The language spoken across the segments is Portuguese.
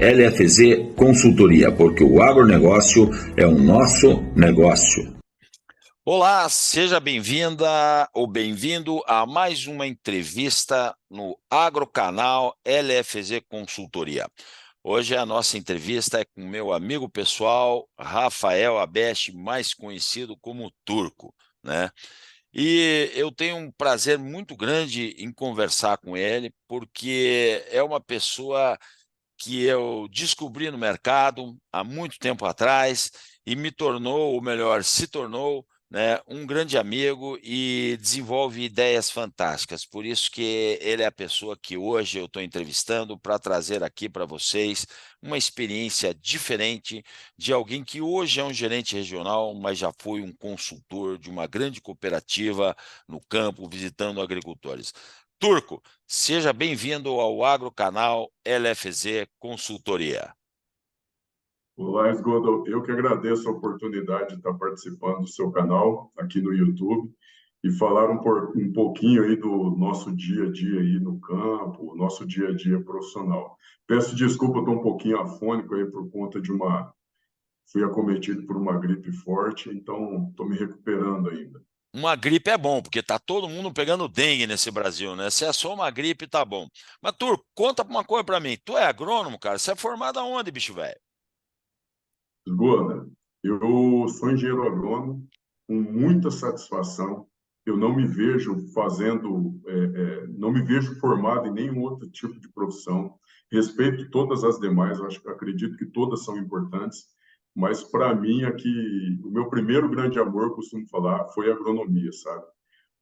LFZ Consultoria, porque o agronegócio é o nosso negócio. Olá, seja bem-vinda ou bem-vindo a mais uma entrevista no Agrocanal LFZ Consultoria. Hoje a nossa entrevista é com meu amigo pessoal, Rafael Abeste, mais conhecido como Turco, né? E eu tenho um prazer muito grande em conversar com ele, porque é uma pessoa que eu descobri no mercado há muito tempo atrás e me tornou, ou melhor, se tornou, né, um grande amigo e desenvolve ideias fantásticas. Por isso que ele é a pessoa que hoje eu estou entrevistando para trazer aqui para vocês uma experiência diferente de alguém que hoje é um gerente regional, mas já foi um consultor de uma grande cooperativa no campo, visitando agricultores. Turco, seja bem-vindo ao Agrocanal LFZ Consultoria. Olá, Esgodo. Eu que agradeço a oportunidade de estar participando do seu canal aqui no YouTube e falar um pouquinho aí do nosso dia a dia aí no campo, nosso dia a dia profissional. Peço desculpa, estou um pouquinho afônico aí por conta de fui acometido por uma gripe forte, então estou me recuperando ainda. Uma gripe é bom, porque tá todo mundo pegando dengue nesse Brasil, né? Se é só uma gripe, tá bom. Mas, Turco, conta uma coisa para mim. Tu é agrônomo, cara? Você é formado aonde, bicho velho? Esgoda, eu sou engenheiro agrônomo com muita satisfação. Eu não me vejo não me vejo formado em nenhum outro tipo de profissão. Respeito todas as demais, acredito que todas são importantes, mas para mim aqui o meu primeiro grande amor, costumo falar, foi a agronomia, sabe?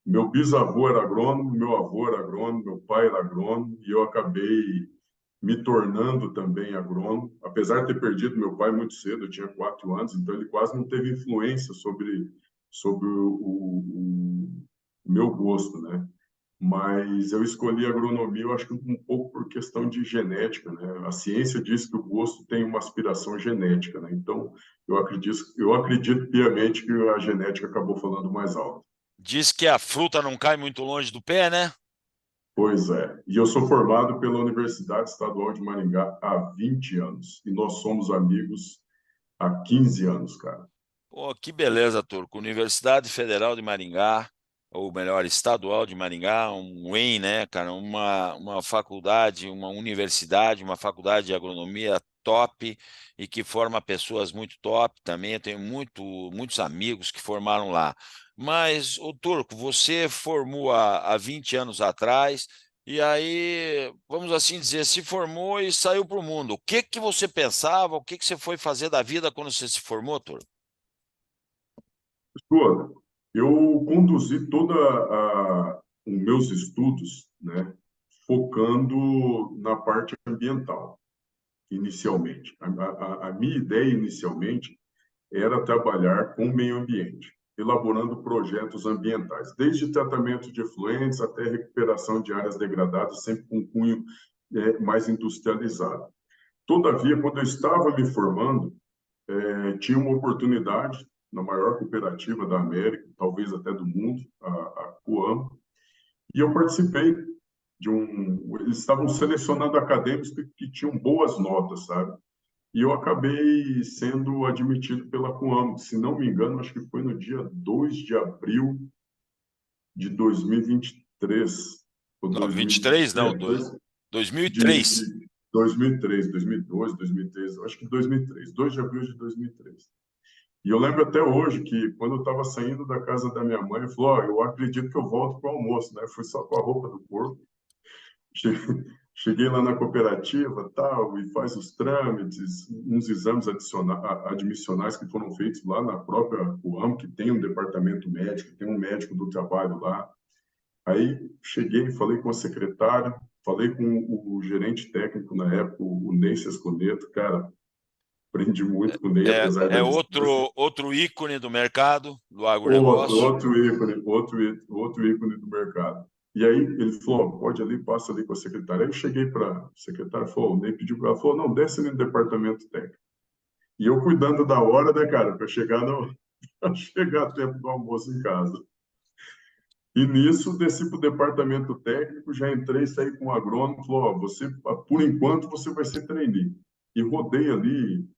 Meu bisavô era agrônomo, meu avô era agrônomo, meu pai era agrônomo e eu acabei me tornando também agrônomo, apesar de ter perdido meu pai muito cedo, eu tinha 4 anos, então ele quase não teve influência sobre o meu gosto, né? Mas eu escolhi agronomia, eu acho que um pouco por questão de genética, né? A ciência diz que o gosto tem uma aspiração genética, né? Então, eu acredito piamente que a genética acabou falando mais alto. Diz que a fruta não cai muito longe do pé, né? Pois é. E eu sou formado pela Universidade Estadual de Maringá há 20 anos. E nós somos amigos há 15 anos, cara. Pô, que beleza, Turco. Universidade Federal de Maringá, ou melhor, Estadual de Maringá, um UEM, né, cara? Uma faculdade, uma universidade, uma faculdade de agronomia top e que forma pessoas muito top também. Eu tenho muitos amigos que formaram lá. Mas, o Turco, você formou há 20 anos atrás. E aí, vamos assim dizer, se formou e saiu para o mundo. O que que você pensava? O que que você foi fazer da vida quando você se formou, Turco? Escuta, eu conduzi os meus estudos, né, focando na parte ambiental, inicialmente. A minha ideia, inicialmente, era trabalhar com o meio ambiente, elaborando projetos ambientais, desde tratamento de efluentes até recuperação de áreas degradadas, sempre com um cunho mais industrializado. Todavia, quando eu estava me formando, tinha uma oportunidade na maior cooperativa da América, talvez até do mundo, a Coam, e eu participei eles estavam selecionando acadêmicos que tinham boas notas, sabe? E eu acabei sendo admitido pela Coam, se não me engano, acho que foi no dia 2 de abril de 2023, ou Não, 2000, 23 não, de 2003. 2003, 2002, 2003, acho que 2003, 2 de abril de 2003. E eu lembro até hoje que, quando eu estava saindo da casa da minha mãe, eu falou: eu acredito que eu volto para o almoço, né? Fui só com a roupa do corpo. Cheguei lá na cooperativa, tal, e faz os trâmites, uns exames admissionais que foram feitos lá na própria UAM, que tem um departamento médico, tem um médico do trabalho lá. Aí cheguei, falei com a secretária, falei com o gerente técnico na época, o Ney Sesconeto, cara, aprendi muito com o Ney, apesar da É distância. outro ícone do mercado, do Outro, agronegócio. outro ícone, outro ícone do mercado. E aí ele falou: pode ali, passa ali com a secretária. Aí eu cheguei para a secretária, falou, nem pediu para ela, falou: não, desce ali no departamento técnico. E eu cuidando da hora, né, cara, para chegar pra chegar a tempo do almoço em casa. E nisso desci para o departamento técnico, já entrei, saí com o agrônomo, falou: você, por enquanto, você vai ser trainee. e rodei ali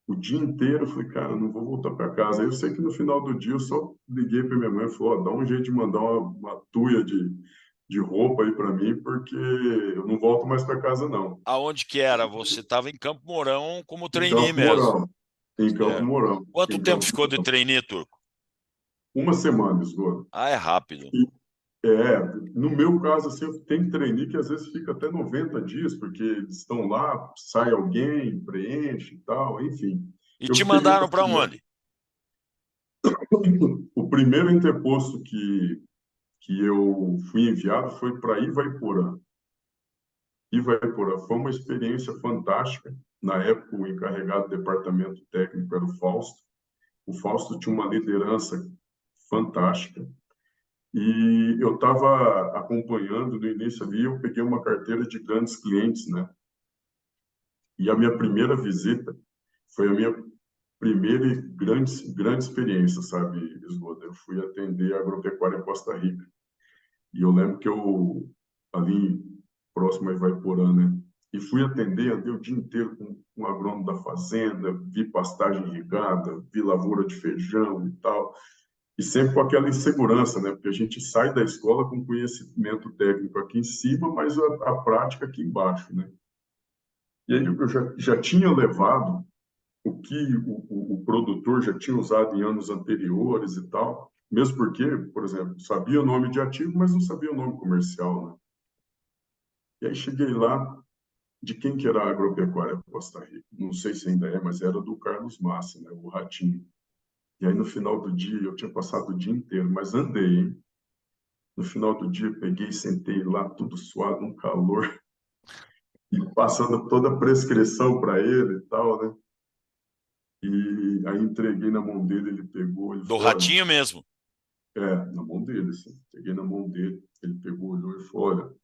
o dia inteiro. Falei, cara, não vou voltar para casa. Aí eu sei que no final do dia eu só liguei para minha mãe e falei, ó, dá um jeito de mandar uma tuia de roupa aí para mim, porque eu não volto mais para casa, não. Aonde que era? Você estava em Campo Mourão como Em trainee Campo mesmo. Mourão. Em Campo Certo. Mourão. Quanto Em tempo Campo ficou de Mourão. trainee, Turco? Uma semana, Esgoto. Ah, é rápido. É, no meu caso, assim, tem trainee que às vezes fica até 90 dias, porque eles estão lá, sai alguém, preenche e tal, enfim. E Eu te fiquei uma mandaram para semana. onde? O primeiro interposto que eu fui enviado foi para Ivaiporã. Ivaiporã foi uma experiência fantástica. Na época, o encarregado do departamento técnico era o Fausto. O Fausto tinha uma liderança fantástica. E eu estava acompanhando no início ali, eu peguei uma carteira de grandes clientes, né? E a minha primeira visita foi a minha primeira e grande experiência, sabe, Esgoda? Eu fui atender a agropecuária em Costa Rica. E eu lembro que eu, ali próximo a Ivaiporã, né? E fui atender, andei o dia inteiro com um agrônomo da fazenda, vi pastagem irrigada, vi lavoura de feijão e tal. E sempre com aquela insegurança, né? Porque a gente sai da escola com conhecimento técnico aqui em cima, mas a prática aqui embaixo, né? E aí eu já tinha levado o que o produtor já tinha usado em anos anteriores e tal, mesmo porque, por exemplo, sabia o nome de ativo, mas não sabia o nome comercial, né? E aí cheguei lá, de quem que era a agropecuária Costa Rica? Não sei se ainda é, mas era do Carlos Massa, né? O Ratinho. E aí no final do dia, eu tinha passado o dia inteiro, mas andei, hein? No final do dia, peguei, sentei lá, tudo suado, um calor, e passando toda a prescrição para ele e tal, né? E aí entreguei na mão dele, ele pegou, ele Do falou, olha, Ratinho mesmo. na mão dele, assim, peguei na mão dele, ele pegou, olhou e falou, olha,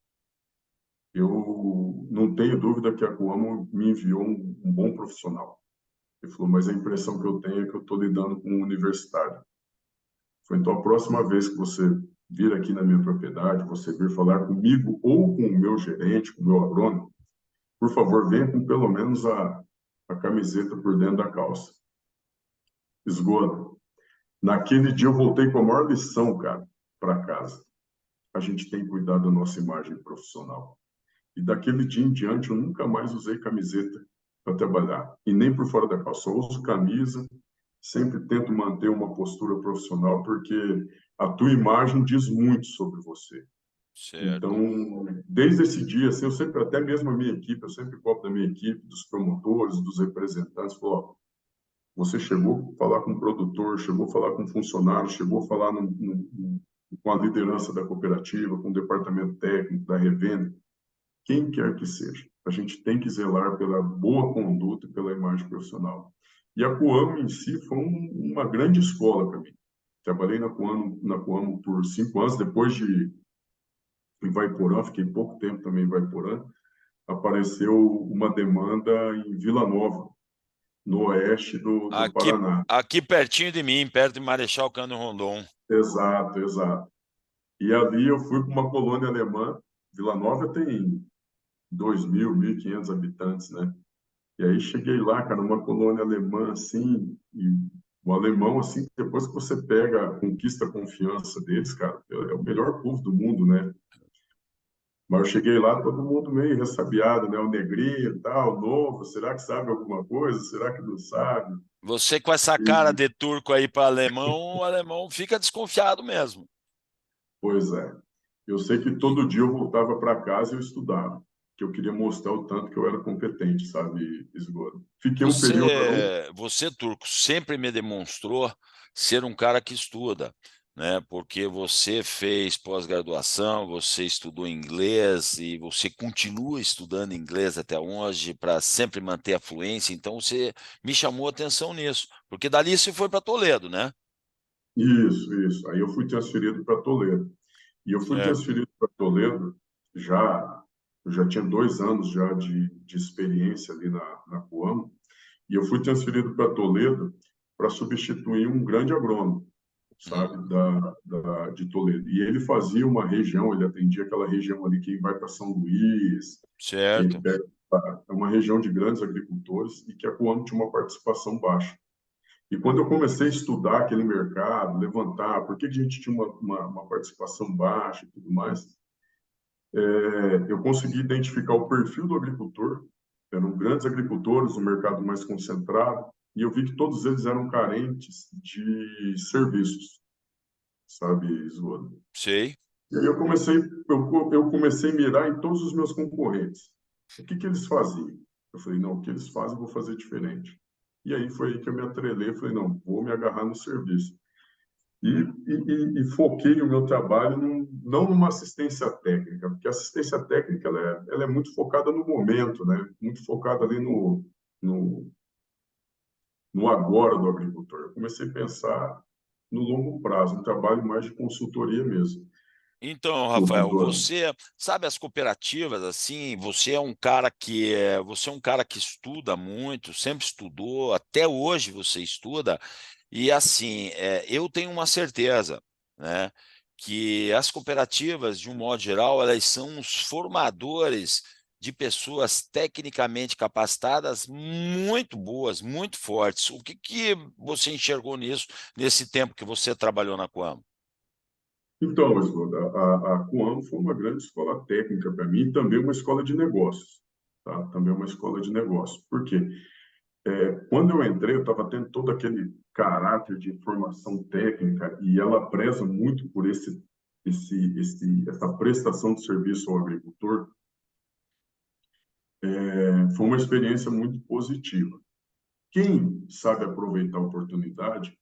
eu não tenho dúvida que a Coamo me enviou um bom profissional. Ele falou, mas a impressão que eu tenho é que eu estou lidando com um universitário. Foi então a próxima vez que você vir aqui na minha propriedade, você vir falar comigo ou com o meu gerente, com o meu agrônomo, por favor, venha com pelo menos a camiseta por dentro da calça. Esgoto. Naquele dia eu voltei com a maior lição, cara, para casa. A gente tem que cuidar da nossa imagem profissional. E daquele dia em diante eu nunca mais usei camiseta para trabalhar. E nem por fora da calça. Só uso camisa, sempre tento manter uma postura profissional, porque a tua imagem diz muito sobre você. Certo. Então, desde esse dia, assim, eu sempre, até mesmo a minha equipe, eu sempre cobro da minha equipe, dos promotores, dos representantes, falo, ó, você chegou a falar com o produtor, chegou a falar com o funcionário, chegou a falar com a liderança da cooperativa, com o departamento técnico, da revenda, quem quer que seja. A gente tem que zelar pela boa conduta e pela imagem profissional. E a Coamo em si foi uma grande escola para mim. Trabalhei na Coamo por 5 anos, depois de Ivaiporã, fiquei pouco tempo também em Ivaiporã, apareceu uma demanda em Vila Nova, no oeste do Aqui, Paraná. aqui pertinho de mim, perto de Marechal Cândido Rondon. Exato, exato. E ali eu fui para uma colônia alemã. Vila Nova tem 2.000, 1.500 habitantes, né? E aí cheguei lá, cara, numa colônia alemã, assim, e o alemão, assim, depois que você pega, conquista a confiança deles, cara, é o melhor povo do mundo, né? Mas eu cheguei lá, todo mundo meio ressabiado, né? O negrinho e tal, novo, será que sabe alguma coisa? Será que não sabe? Você com essa cara E, de turco aí para alemão, o alemão fica desconfiado mesmo. pois é. Eu sei que E todo dia eu voltava para casa e eu estudava, que eu queria mostrar o tanto que eu era competente, sabe, Esgoto? Fiquei um período. você, turco, sempre me demonstrou ser um cara que estuda, né? Porque você fez pós-graduação, você estudou inglês e você continua estudando inglês até hoje para sempre manter a fluência. Então você me chamou a atenção nisso, porque dali você foi para Toledo, né? Isso, isso. Aí eu fui transferido para Toledo. E eu fui Certo, transferido para Toledo já, eu já tinha 2 anos já de experiência ali na Coamo, e eu fui transferido para Toledo para substituir um grande agrônomo, sabe, de Toledo. E ele fazia uma região, ele atendia aquela região ali, quem vai para São Luís, quem certo. pega É uma região de grandes agricultores e que a Coamo tinha uma participação baixa. E quando eu comecei a estudar aquele mercado, levantar por que a gente tinha uma participação baixa e tudo mais, eu consegui identificar o perfil do agricultor. Eram grandes agricultores, um mercado mais concentrado, e eu vi que todos eles eram carentes de serviços, sabe, Isolda? Sei. E aí eu comecei a mirar em todos os meus concorrentes. O que eles faziam? Eu falei, não, o que eles fazem eu vou fazer diferente. E aí foi aí que eu me atrelei, falei, não, vou me agarrar no serviço. E foquei o meu trabalho não numa assistência técnica, porque a assistência técnica ela é muito focada no momento, né? Muito focada ali no, no agora do agricultor. Eu comecei a pensar no longo prazo, um trabalho mais de consultoria mesmo. Então, Rafael, Consultora. você sabe as cooperativas, assim, você é um cara que estuda muito, sempre estudou, até hoje você estuda, e assim, eu tenho uma certeza, né, que as cooperativas, de um modo geral, elas são os formadores de pessoas tecnicamente capacitadas muito boas, muito fortes. O que que você enxergou nisso, nesse tempo que você trabalhou na Coamo? Então, Esgoda, a Coam foi uma grande escola técnica para mim e também uma escola de negócios, tá? Também uma escola de negócios. Por quê? Quando eu entrei, eu estava tendo todo aquele caráter de formação técnica e ela preza muito por essa prestação de serviço ao agricultor. Foi uma experiência muito positiva. Quem sabe aproveitar a oportunidade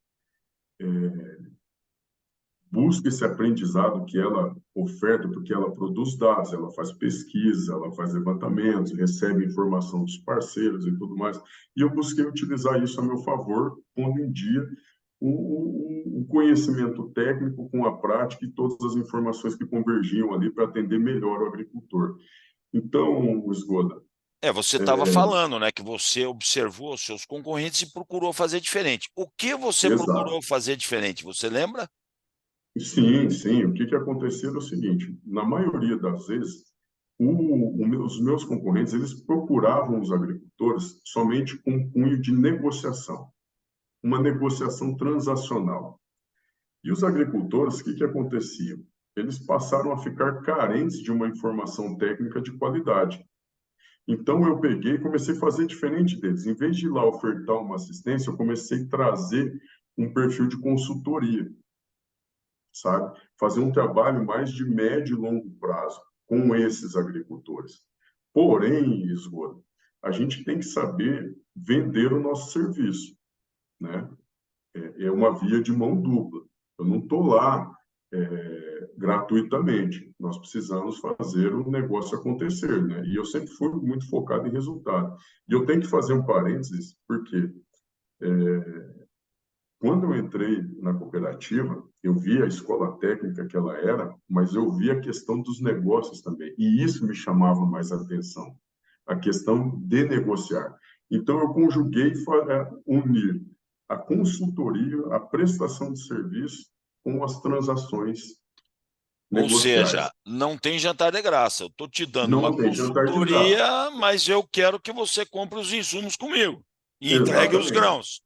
busca esse aprendizado que ela oferta, porque ela produz dados, ela faz pesquisa, ela faz levantamentos, recebe informação dos parceiros e tudo mais. E eu busquei utilizar isso a meu favor, pondo em dia o conhecimento técnico com a prática e todas as informações que convergiam ali para atender melhor o agricultor. Então, Esgoda, Você estava falando, né, que você observou os seus concorrentes e procurou fazer diferente. O que você exato. procurou fazer diferente? Você lembra? Sim, sim. O que aconteceu é o seguinte: na maioria das vezes, os meus concorrentes eles procuravam os agricultores somente com um cunho de negociação, uma negociação transacional. E os agricultores, o que acontecia? Eles passaram a ficar carentes de uma informação técnica de qualidade. Então, eu peguei e comecei a fazer diferente deles. Em vez de ir lá ofertar uma assistência, eu comecei a trazer um perfil de consultoria, sabe? Fazer um trabalho mais de médio e longo prazo com esses agricultores. Porém, Esgoto, a gente tem que saber vender o nosso serviço, né? É uma via de mão dupla. Eu não estou lá gratuitamente. Nós precisamos fazer o negócio acontecer, né? E eu sempre fui muito focado em resultado. E eu tenho que fazer um parênteses, porque quando eu entrei na cooperativa, eu vi a escola técnica que ela era, mas eu vi a questão dos negócios também. E isso me chamava mais atenção, a questão de negociar. Então, eu conjuguei unir a consultoria, a prestação de serviço com as transações Ou seja, negociais. não tem jantar de graça. Eu estou te dando uma Não tem jantar de graça. consultoria, mas eu quero que você compre os insumos comigo e entregue os Exatamente. grãos.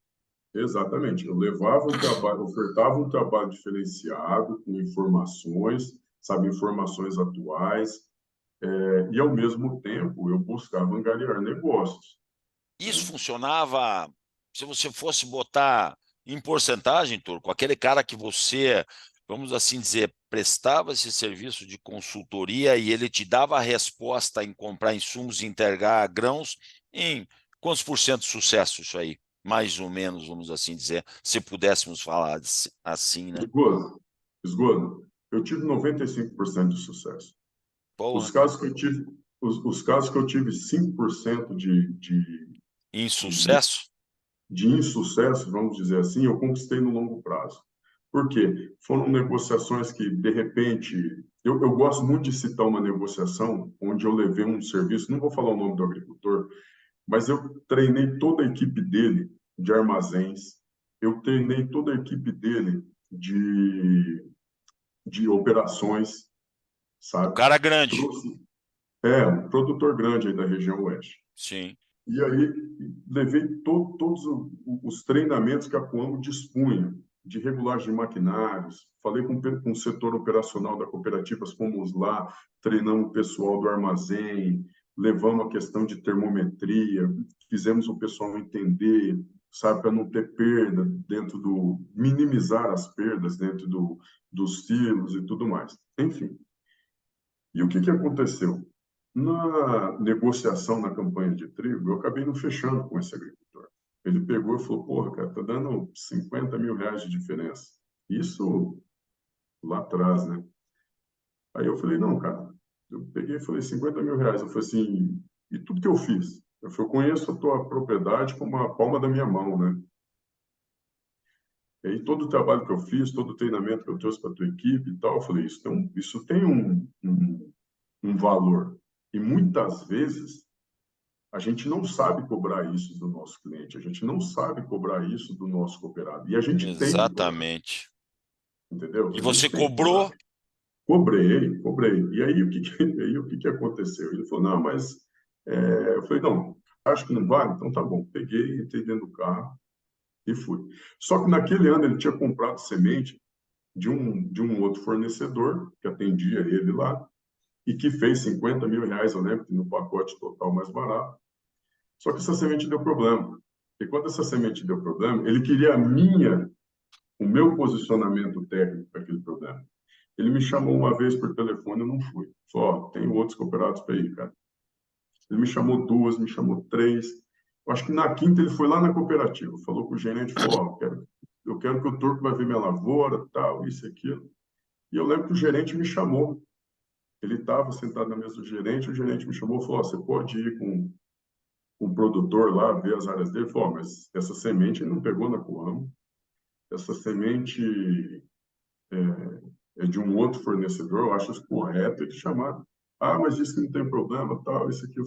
Exatamente. Eu levava um trabalho, ofertava um trabalho diferenciado, com informações, sabe, informações atuais, e ao mesmo tempo eu buscava angariar negócios, Isso né? funcionava, se você fosse botar em porcentagem, Turco, aquele cara que você, vamos assim dizer, prestava esse serviço de consultoria e ele te dava a resposta em comprar insumos e entregar grãos, em quantos por cento de sucesso isso aí? Mais ou menos, vamos assim dizer, se pudéssemos falar assim, né? Esgoto, esgoto. Eu tive 95% de sucesso. Os Porra, casos que eu tive, os casos que eu tive 5% de, insucesso? de insucesso, vamos dizer assim, eu conquistei no longo prazo. Por quê? Foram negociações que, de repente, eu gosto muito de citar uma negociação onde eu levei um serviço, não vou falar o nome do agricultor, mas eu treinei toda a equipe dele de armazéns, eu treinei toda a equipe dele de operações, O sabe? cara grande. Trouxe, Um produtor grande aí da região oeste. Sim. E aí levei todos os treinamentos que a Coamo dispunha de regulagem de maquinários, falei com o setor operacional da cooperativa, fomos lá, treinamos o pessoal do armazém, levamos a questão de termometria, fizemos o pessoal entender, sabe, para não ter perda minimizar as perdas dentro dos silos e tudo mais. Enfim. E o que aconteceu? Na negociação na campanha de trigo, eu acabei não fechando com esse agricultor. Ele pegou e falou, porra, cara, tá dando 50 mil reais de diferença. Isso lá atrás, né? Aí eu falei, não, cara. Eu peguei e falei, 50 mil reais. Eu falei assim, e tudo que eu fiz? Eu falei, eu conheço a tua propriedade como a palma da minha mão, né? E aí todo o trabalho que eu fiz, todo o treinamento que eu trouxe para a tua equipe e tal, eu falei, isso tem um valor. E muitas vezes a gente não sabe cobrar isso do nosso cliente, a gente não sabe cobrar isso do nosso cooperado. E a gente tem que cobrar, Exatamente. entendeu? E A você gente tem que cobrar. cobrou? Cobrei. E aí o que aconteceu? Ele falou, não, mas eu falei, não, acho que não vale, então tá bom. Peguei, entrei dentro do carro e fui. Só que naquele ano ele tinha comprado semente de um outro fornecedor que atendia ele lá e que fez 50 mil reais, eu lembro, no pacote total mais barato. Só que essa semente deu problema. E quando essa semente deu problema, ele queria o meu posicionamento técnico para aquele problema. Ele me chamou uma vez por telefone, eu não fui. Falou, tem outros cooperados para ir, cara. Ele me chamou duas, me chamou três. Eu acho que na quinta ele foi lá na cooperativa, falou com o gerente, falou, eu quero que o Turco vai ver minha lavoura, tal, isso e aquilo. E eu lembro que o gerente me chamou. Ele estava sentado na mesa do gerente, o gerente me chamou e falou, você pode ir com o produtor lá, ver as áreas dele, falou, mas essa semente ele não pegou na Coamo, essa semente é de um outro fornecedor, eu acho isso correto ele chamar. Ah, mas disse que não tem problema, tal, isso aqui.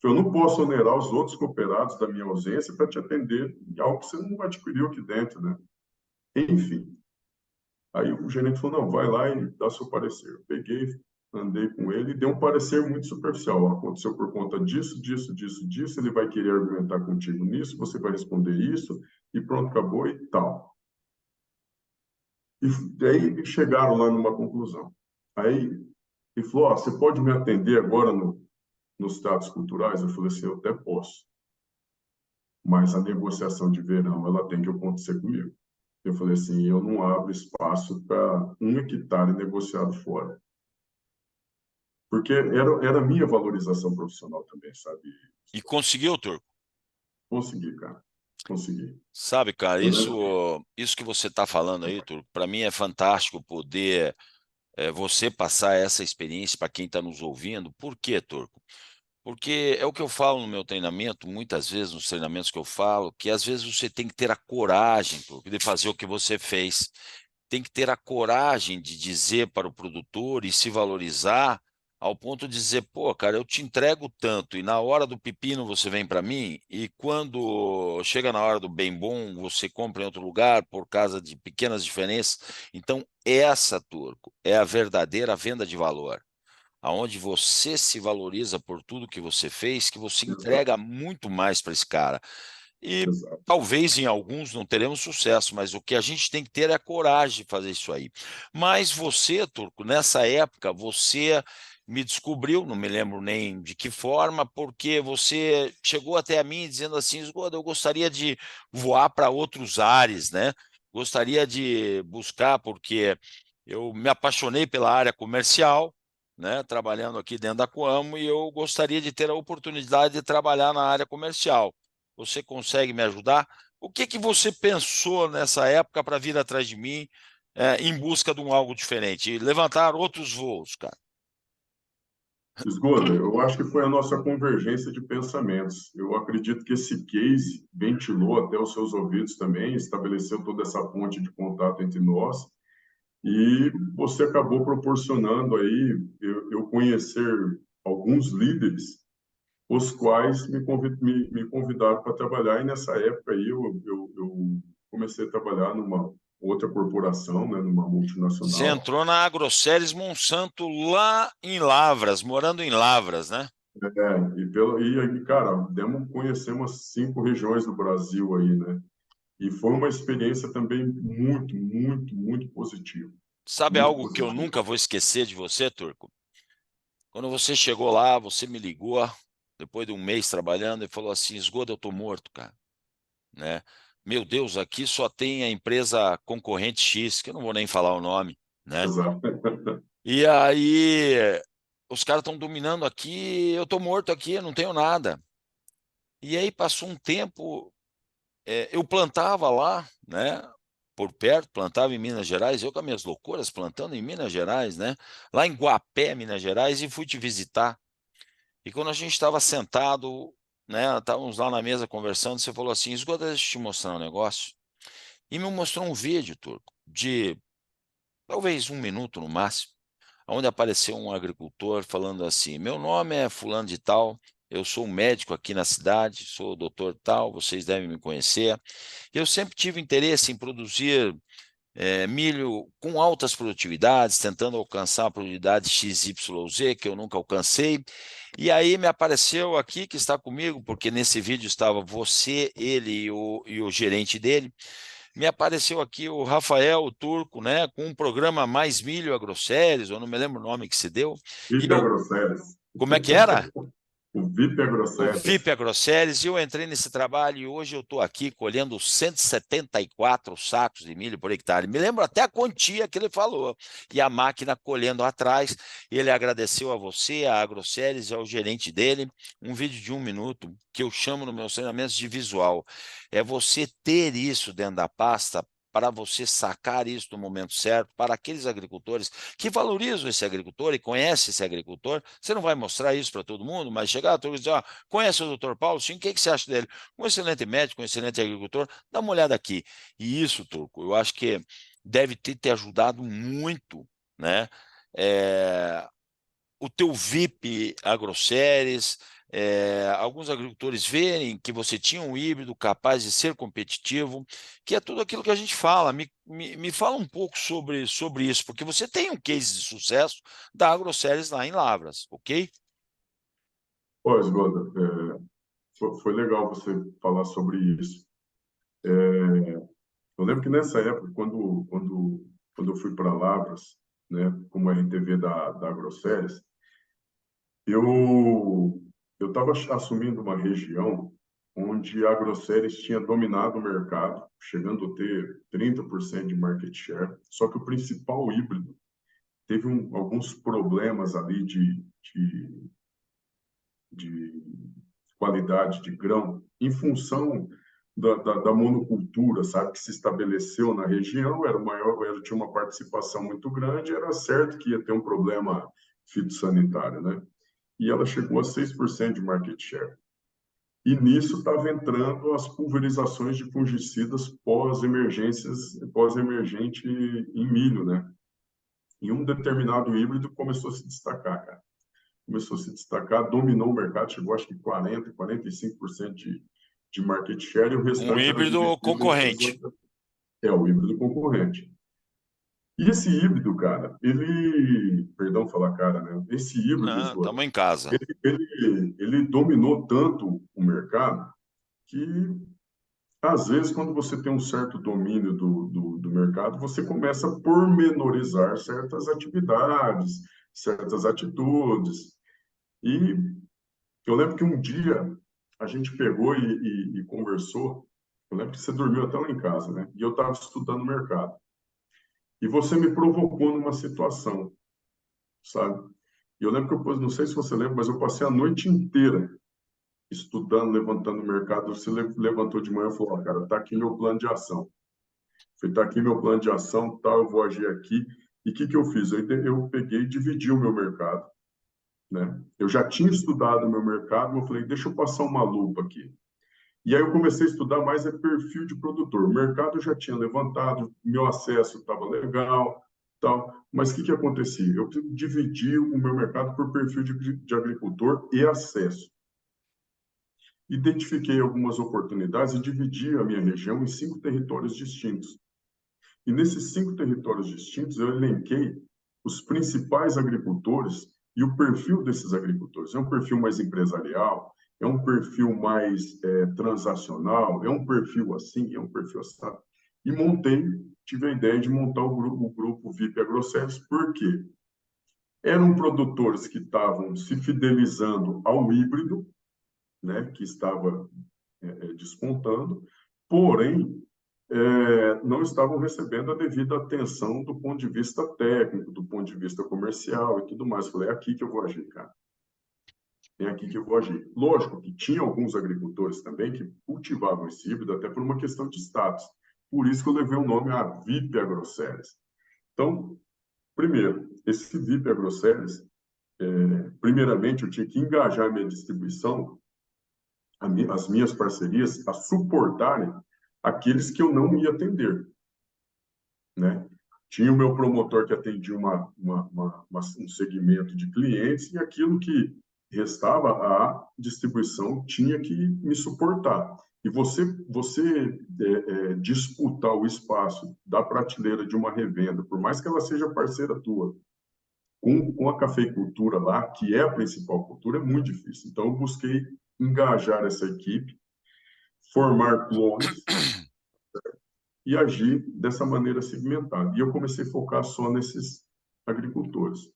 Eu não posso onerar os outros cooperados da minha ausência para te atender em algo que você não adquiriu aqui dentro, né? Enfim. Aí o gerente falou, não, vai lá e dá seu parecer. Eu peguei, andei com ele e dei um parecer muito superficial. Aconteceu por conta disso, disso, disso, disso, ele vai querer argumentar contigo nisso, você vai responder isso, e pronto, acabou e tal. E daí chegaram lá numa conclusão. Aí ele falou, você pode me atender agora nos status culturais? Eu falei assim, eu até posso, mas a negociação de verão ela tem que acontecer comigo. Eu falei assim, eu não abro espaço para 1 hectare negociado fora. Porque era a minha valorização profissional também, sabe? E conseguiu, Turco? Consegui, cara. Consegui. Sabe, cara, Eu lembro. isso que você está falando aí, Turco, para mim é fantástico poder você passar essa experiência para quem está nos ouvindo. Por quê, Turco? Porque é o que eu falo no meu treinamento, muitas vezes nos treinamentos que eu falo, que às vezes você tem que ter a coragem, Turco, de fazer o que você fez. Tem que ter a coragem de dizer para o produtor e se valorizar ao ponto de dizer, pô, cara, eu te entrego tanto e na hora do pepino você vem para mim e quando chega na hora do bem bom você compra em outro lugar por causa de pequenas diferenças. Então, essa, Turco, é a verdadeira venda de valor, aonde você se valoriza por tudo que você fez, que você Exato, entrega muito mais para esse cara. E exato. talvez em alguns não teremos sucesso, mas o que a gente tem que ter é a coragem de fazer isso aí. Mas você, Turco, nessa época, você me descobriu, não me lembro nem de que forma, porque você chegou até a mim dizendo assim, Esgoda, eu gostaria de voar para outros ares, né? Gostaria de buscar, porque eu me apaixonei pela área comercial, né? Trabalhando aqui dentro da Coamo, e eu gostaria de ter a oportunidade de trabalhar na área comercial. Você consegue me ajudar? O que que você pensou nessa época para vir atrás de mim em busca de um algo diferente? E levantar outros voos, cara. Esgoda, eu acho que foi a nossa convergência de pensamentos. Eu acredito que esse case ventilou até os seus ouvidos também, estabeleceu toda essa ponte de contato entre nós, e você acabou proporcionando aí eu conhecer alguns líderes, os quais me convidaram para trabalhar, e nessa época aí eu comecei a trabalhar numa outra corporação, né, numa Você multinacional. entrou na Agroceres Monsanto lá em Lavras, morando em Lavras, né? E aí, cara, conhecemos 5 regiões do Brasil aí, né? E foi uma experiência também muito, muito, muito positiva. Sabe Muito algo que eu positiva. nunca vou esquecer de você, Turco? Quando você chegou lá, você me ligou, depois de um mês trabalhando, e falou assim, Esgoda, eu tô morto, cara, né? Meu Deus, aqui só tem a empresa concorrente X, que eu não vou nem falar o nome, né? Exato. E aí, os caras estão dominando aqui, eu tô morto aqui, eu não tenho nada. E aí passou um tempo, eu plantava lá, né? Por perto, plantava em Minas Gerais, eu com as minhas loucuras plantando em Minas Gerais, né? Lá em Guapé, Minas Gerais, e fui te visitar. E quando a gente estava sentado, né? Estávamos lá na mesa conversando, você falou assim: Esgoda, deixa eu te mostrar um negócio. E me mostrou um vídeo, Turco, de talvez 1 minuto no máximo, onde apareceu um agricultor falando assim: meu nome é fulano de tal, eu sou um médico aqui na cidade, sou o doutor tal, vocês devem me conhecer. Eu sempre tive interesse em produzir milho com altas produtividades, tentando alcançar a produtividade XYZ, que eu nunca alcancei. E aí me apareceu aqui, que está comigo, porque nesse vídeo estava você, ele e o gerente dele. Me apareceu aqui o Rafael, o Turco, né, com um programa Mais Milho Agroceres, eu não me lembro o nome que se deu. E VIP eu, AgroSéries. como é que era? O VIP O AgroSéries. VIP Agroceres, e eu entrei nesse trabalho e hoje eu estou aqui colhendo 174 sacos de milho por hectare. Me lembro até a quantia que ele falou. E a máquina colhendo atrás. Ele agradeceu a você, a Agroceres e ao gerente dele. Um vídeo de 1 minuto que eu chamo nos meus treinamentos de visual. É você ter isso dentro da pasta para você sacar isso no momento certo, para aqueles agricultores que valorizam esse agricultor e conhecem esse agricultor. Você não vai mostrar isso para todo mundo, mas chegar a e dizer, conhece o doutor Paulo? Sim, o que você acha dele? Um excelente médico, um excelente agricultor, dá uma olhada aqui. E isso, Turco, eu acho que deve ter te ajudado muito, né? É, o teu VIP Agroceres, alguns agricultores verem que você tinha um híbrido capaz de ser competitivo, que é tudo aquilo que a gente fala. Me fala um pouco sobre isso, porque você tem um case de sucesso da Agroceres lá em Lavras, ok? Pô, Esgoda, foi legal você falar sobre isso. Eu lembro que nessa época, quando eu fui para Lavras, né, como RTV da AgroSéries, eu eu estava assumindo uma região onde a AgroSéries tinha dominado o mercado, chegando a ter 30% de market share, só que o principal híbrido teve alguns problemas ali de qualidade de grão em função da monocultura, sabe, que se estabeleceu na região, era maior, tinha uma participação muito grande, era certo que ia ter um problema fitossanitário, né? E ela chegou a 6% de market share. E nisso estava entrando as pulverizações de fungicidas pós-emergente em milho, né? E um determinado híbrido começou a se destacar, cara. Começou a se destacar, dominou o mercado, chegou acho que 45% de market share, e o Um restante era híbrido dividido entre as concorrente. outras. É o híbrido concorrente. E esse híbrido, cara, ele, perdão falar cara, né? Esse híbrido, Não, Esgoto, estamos em casa. ele dominou tanto o mercado que, às vezes, quando você tem um certo domínio do mercado, você começa a pormenorizar certas atividades, certas atitudes. E eu lembro que um dia a gente pegou e conversou. Eu lembro que você dormiu até lá em casa, né? E eu estava estudando o mercado. E você me provocou numa situação, sabe? E eu lembro que não sei se você lembra, mas eu passei a noite inteira estudando, levantando o mercado. Você levantou de manhã e falou: cara, tá aqui meu plano de ação. Falei, tá aqui meu plano de ação, tá, eu vou agir aqui. E o que eu fiz? Eu peguei e dividi o meu mercado, né? Eu já tinha estudado o meu mercado, mas eu falei, deixa eu passar uma lupa aqui. E aí eu comecei a estudar mais perfil de produtor. O mercado já tinha levantado, meu acesso estava legal, tal. Mas o que acontecia? Eu dividi o meu mercado por perfil de agricultor e acesso. Identifiquei algumas oportunidades e dividi a minha região em 5 territórios distintos. E nesses 5 territórios distintos, eu elenquei os principais agricultores e o perfil desses agricultores. É um perfil mais empresarial, é um perfil mais transacional, é um perfil assim, é um perfil assim. E tive a ideia de montar o grupo VIP Agroceres, por quê? Eram produtores que estavam se fidelizando ao híbrido, né, que estava despontando, porém, não estavam recebendo a devida atenção do ponto de vista técnico, do ponto de vista comercial e tudo mais. Falei, é aqui que eu vou agir, cara. É aqui que eu vou agir. Lógico que tinha alguns agricultores também que cultivavam esse híbrido, até por uma questão de status. Por isso que eu levei o nome a VIP Agroceres. Então, primeiro, esse VIP Agroceres, primeiramente, eu tinha que engajar a minha distribuição, as minhas parcerias, a suportarem aqueles que eu não ia atender, né? Tinha o meu promotor que atendia um segmento de clientes e aquilo que restava, a distribuição tinha que me suportar. E você disputar o espaço da prateleira de uma revenda, por mais que ela seja parceira tua, com a cafeicultura lá, que é a principal cultura, é muito difícil. Então, eu busquei engajar essa equipe, formar clones e agir dessa maneira segmentada. E eu comecei a focar só nesses agricultores.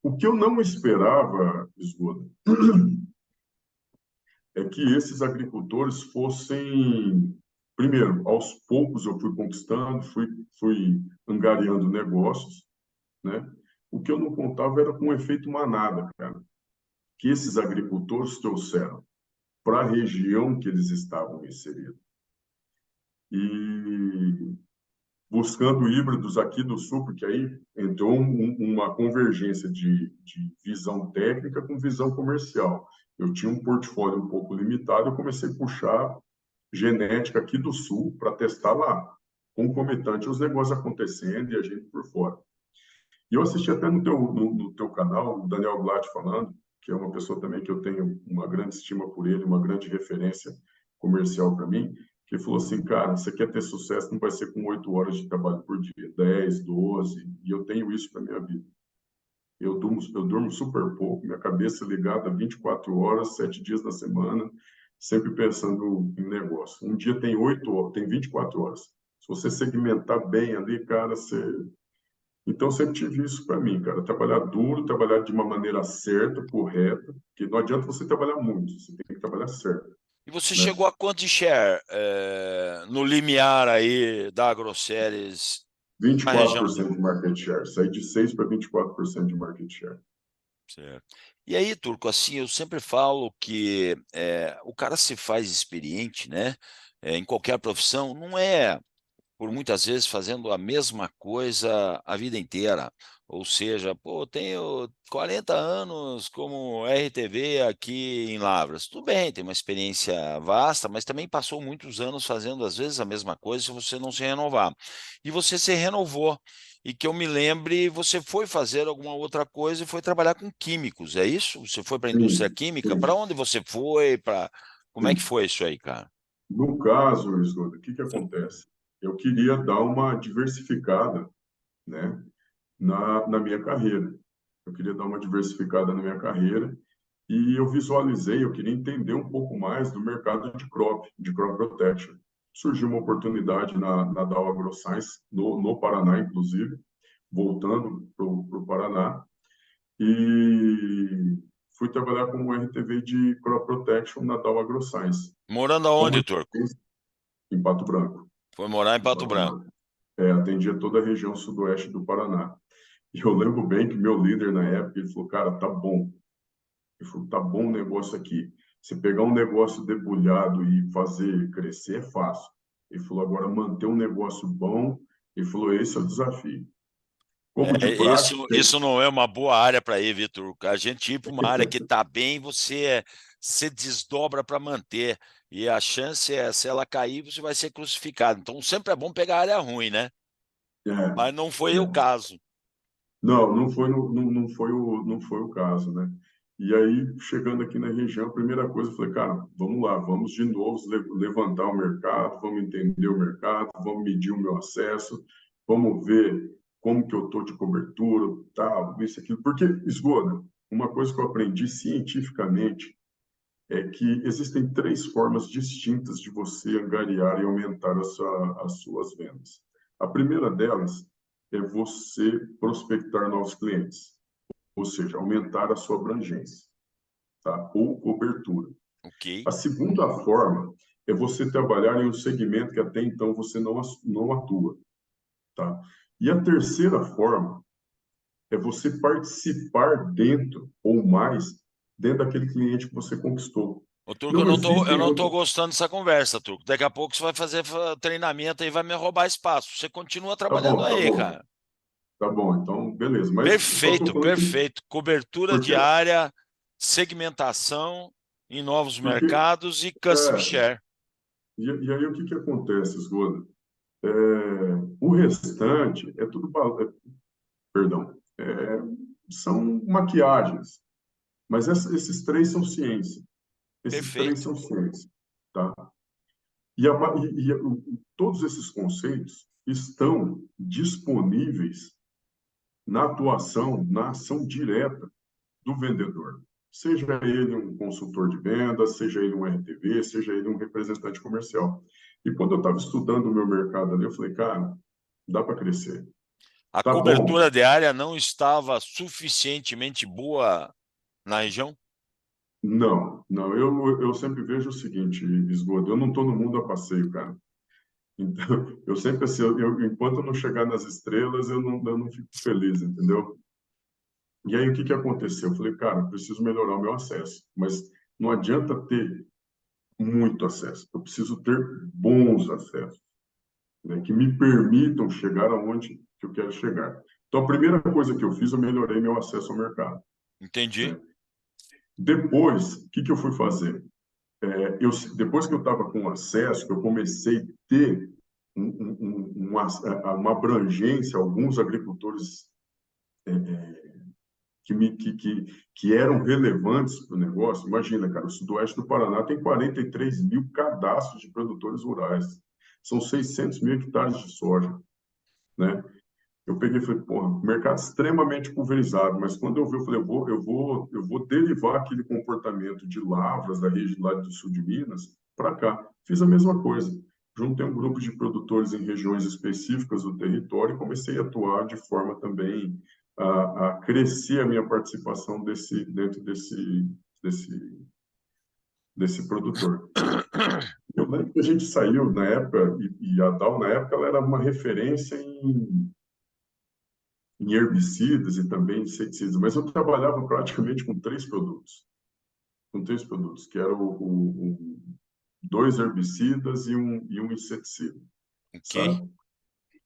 O que eu não esperava, Esgoda, é que esses agricultores fossem... Primeiro, aos poucos eu fui conquistando, fui angariando negócios, né? O que eu não contava era com o efeito manada, cara, que esses agricultores trouxeram para a região que eles estavam inseridos. E buscando híbridos aqui do Sul, porque aí entrou uma convergência de visão técnica com visão comercial. Eu tinha um portfólio um pouco limitado, eu comecei a puxar genética aqui do Sul para testar lá, concomitante os negócios acontecendo e a gente por fora. E eu assisti até no teu canal, o Daniel Blatt falando, que é uma pessoa também que eu tenho uma grande estima por ele, uma grande referência comercial para mim, que ele falou assim, cara, você quer ter sucesso, não vai ser com 8 horas de trabalho por dia, 10, 12, e eu tenho isso para minha vida. Eu durmo super pouco, minha cabeça ligada 24 horas, 7 dias na semana, sempre pensando em negócio. Um dia tem 8 horas, tem 24 horas. Se você segmentar bem ali, cara, você... Então, sempre tive isso para mim, cara. Trabalhar duro, trabalhar de uma maneira certa, correta, porque não adianta você trabalhar muito, você tem que trabalhar certo, E você né? chegou a quanto de share no limiar aí da AgroSéries vinte e na quatro região? por cento de market share. Saí de 6 para 24% de market share. Certo. E aí, Turco, assim, eu sempre falo que o cara se faz experiente, né? Em qualquer profissão, não é por muitas vezes fazendo a mesma coisa a vida inteira. Ou seja, pô, tenho 40 anos como RTV aqui em Lavras. Tudo bem, tem uma experiência vasta, mas também passou muitos anos fazendo às vezes a mesma coisa se você não se renovar. E você se renovou. E que eu me lembre, você foi fazer alguma outra coisa e foi trabalhar com químicos, é isso? Você foi para a indústria Sim, química? Para sim, onde você foi? Como é que sim. foi isso aí, cara? No caso, Esgoto, o que acontece? Eu queria dar uma diversificada, né, na minha carreira. Eu queria dar uma diversificada na minha carreira e eu visualizei, eu queria entender um pouco mais do mercado de crop protection. Surgiu uma oportunidade na Dow AgroScience, no Paraná, inclusive, voltando para o Paraná, e fui trabalhar como RTV de crop protection na Dow AgroScience, Morando como aonde, Turco? em Pato Branco. Foi morar em Em Pato Pato Branco. Branco. Atendia toda a região sudoeste do Paraná. E eu lembro bem que meu líder na época, ele falou, cara, tá bom. Ele falou, tá bom o negócio aqui. Se pegar um negócio debulhado e fazer crescer é fácil. Ele falou, agora manter um negócio bom, ele falou, esse é o desafio. Como de praxe, Isso não é uma boa área para ir, Vitor. A gente ir para uma área que está bem, você se desdobra para manter. E a chance é, se ela cair, você vai ser crucificado. Então, sempre é bom pegar a área ruim, né? é, Mas não foi o é. caso. Não, não foi o caso, né? E aí, chegando aqui na região, a primeira coisa, eu falei, cara, vamos lá, vamos de novo levantar o mercado, vamos entender o mercado, vamos medir o meu acesso, vamos ver como que eu estou de cobertura, tal, isso, aquilo. Porque, esgoto, uma coisa que eu aprendi cientificamente é que existem três formas distintas de você angariar e aumentar as suas vendas. A primeira delas é você prospectar novos clientes, ou seja, aumentar a sua abrangência, tá? Ou cobertura. Ok. A segunda forma é você trabalhar em um segmento que até então você não atua, tá? E a terceira forma é você participar dentro ou mais dentro daquele cliente que você conquistou. Ô, Turco, Não eu existem não tô outras. gostando dessa conversa, Turco. Daqui a pouco você vai fazer treinamento e vai me roubar espaço. Você continua Tá trabalhando bom, tá aí, bom, cara. tá bom. Então, beleza. Mas só estou Perfeito, falando que perfeito. Cobertura porque, diária, segmentação em novos porque mercados e custom share. e aí o que que acontece, Esgoda? É, o restante é tudo, perdão, são maquiagens, mas esses três são ciência. Esses três Perfeito. são ciência, tá? Todos esses conceitos estão disponíveis na atuação, na ação direta do vendedor. Seja ele um consultor de vendas, seja ele um RTV, seja ele um representante comercial. E quando eu estava estudando o meu mercado ali, eu falei, cara, dá para crescer. A Tá cobertura bom. diária não estava suficientemente boa na região? Não, não. Eu sempre vejo o seguinte, Esgoto, eu não estou no mundo a passeio, cara. Então, eu sempre, assim, enquanto eu não chegar nas estrelas, eu não fico feliz, entendeu? E aí, o que que aconteceu? Eu falei, cara, preciso melhorar o meu acesso. Mas não adianta ter muito acesso. Eu preciso ter bons acessos, né, que me permitam chegar aonde que eu quero chegar. Então, a primeira coisa que eu fiz, eu melhorei meu acesso ao mercado, Entendi. né? Depois, o que que eu fui fazer? Depois que eu estava com acesso, que eu comecei a ter uma abrangência, alguns agricultores que eram relevantes para o negócio. Imagina, cara, o sudoeste do Paraná tem 43 mil cadastros de produtores rurais. São 600 mil hectares de soja, né? Eu peguei e falei, porra, mercado extremamente pulverizado, mas quando eu vi, eu falei, eu vou derivar aquele comportamento de lavras da região lá do sul de Minas para cá. Fiz a mesma coisa. Juntei um grupo de produtores em regiões específicas do território e comecei a atuar de forma também a crescer a minha participação dentro desse produtor. Eu lembro que a gente saiu na época, e a Dow na época ela era uma referência em herbicidas e também inseticidas, mas eu trabalhava praticamente com três produtos, que eram dois herbicidas e um inseticida, Ok. sabe?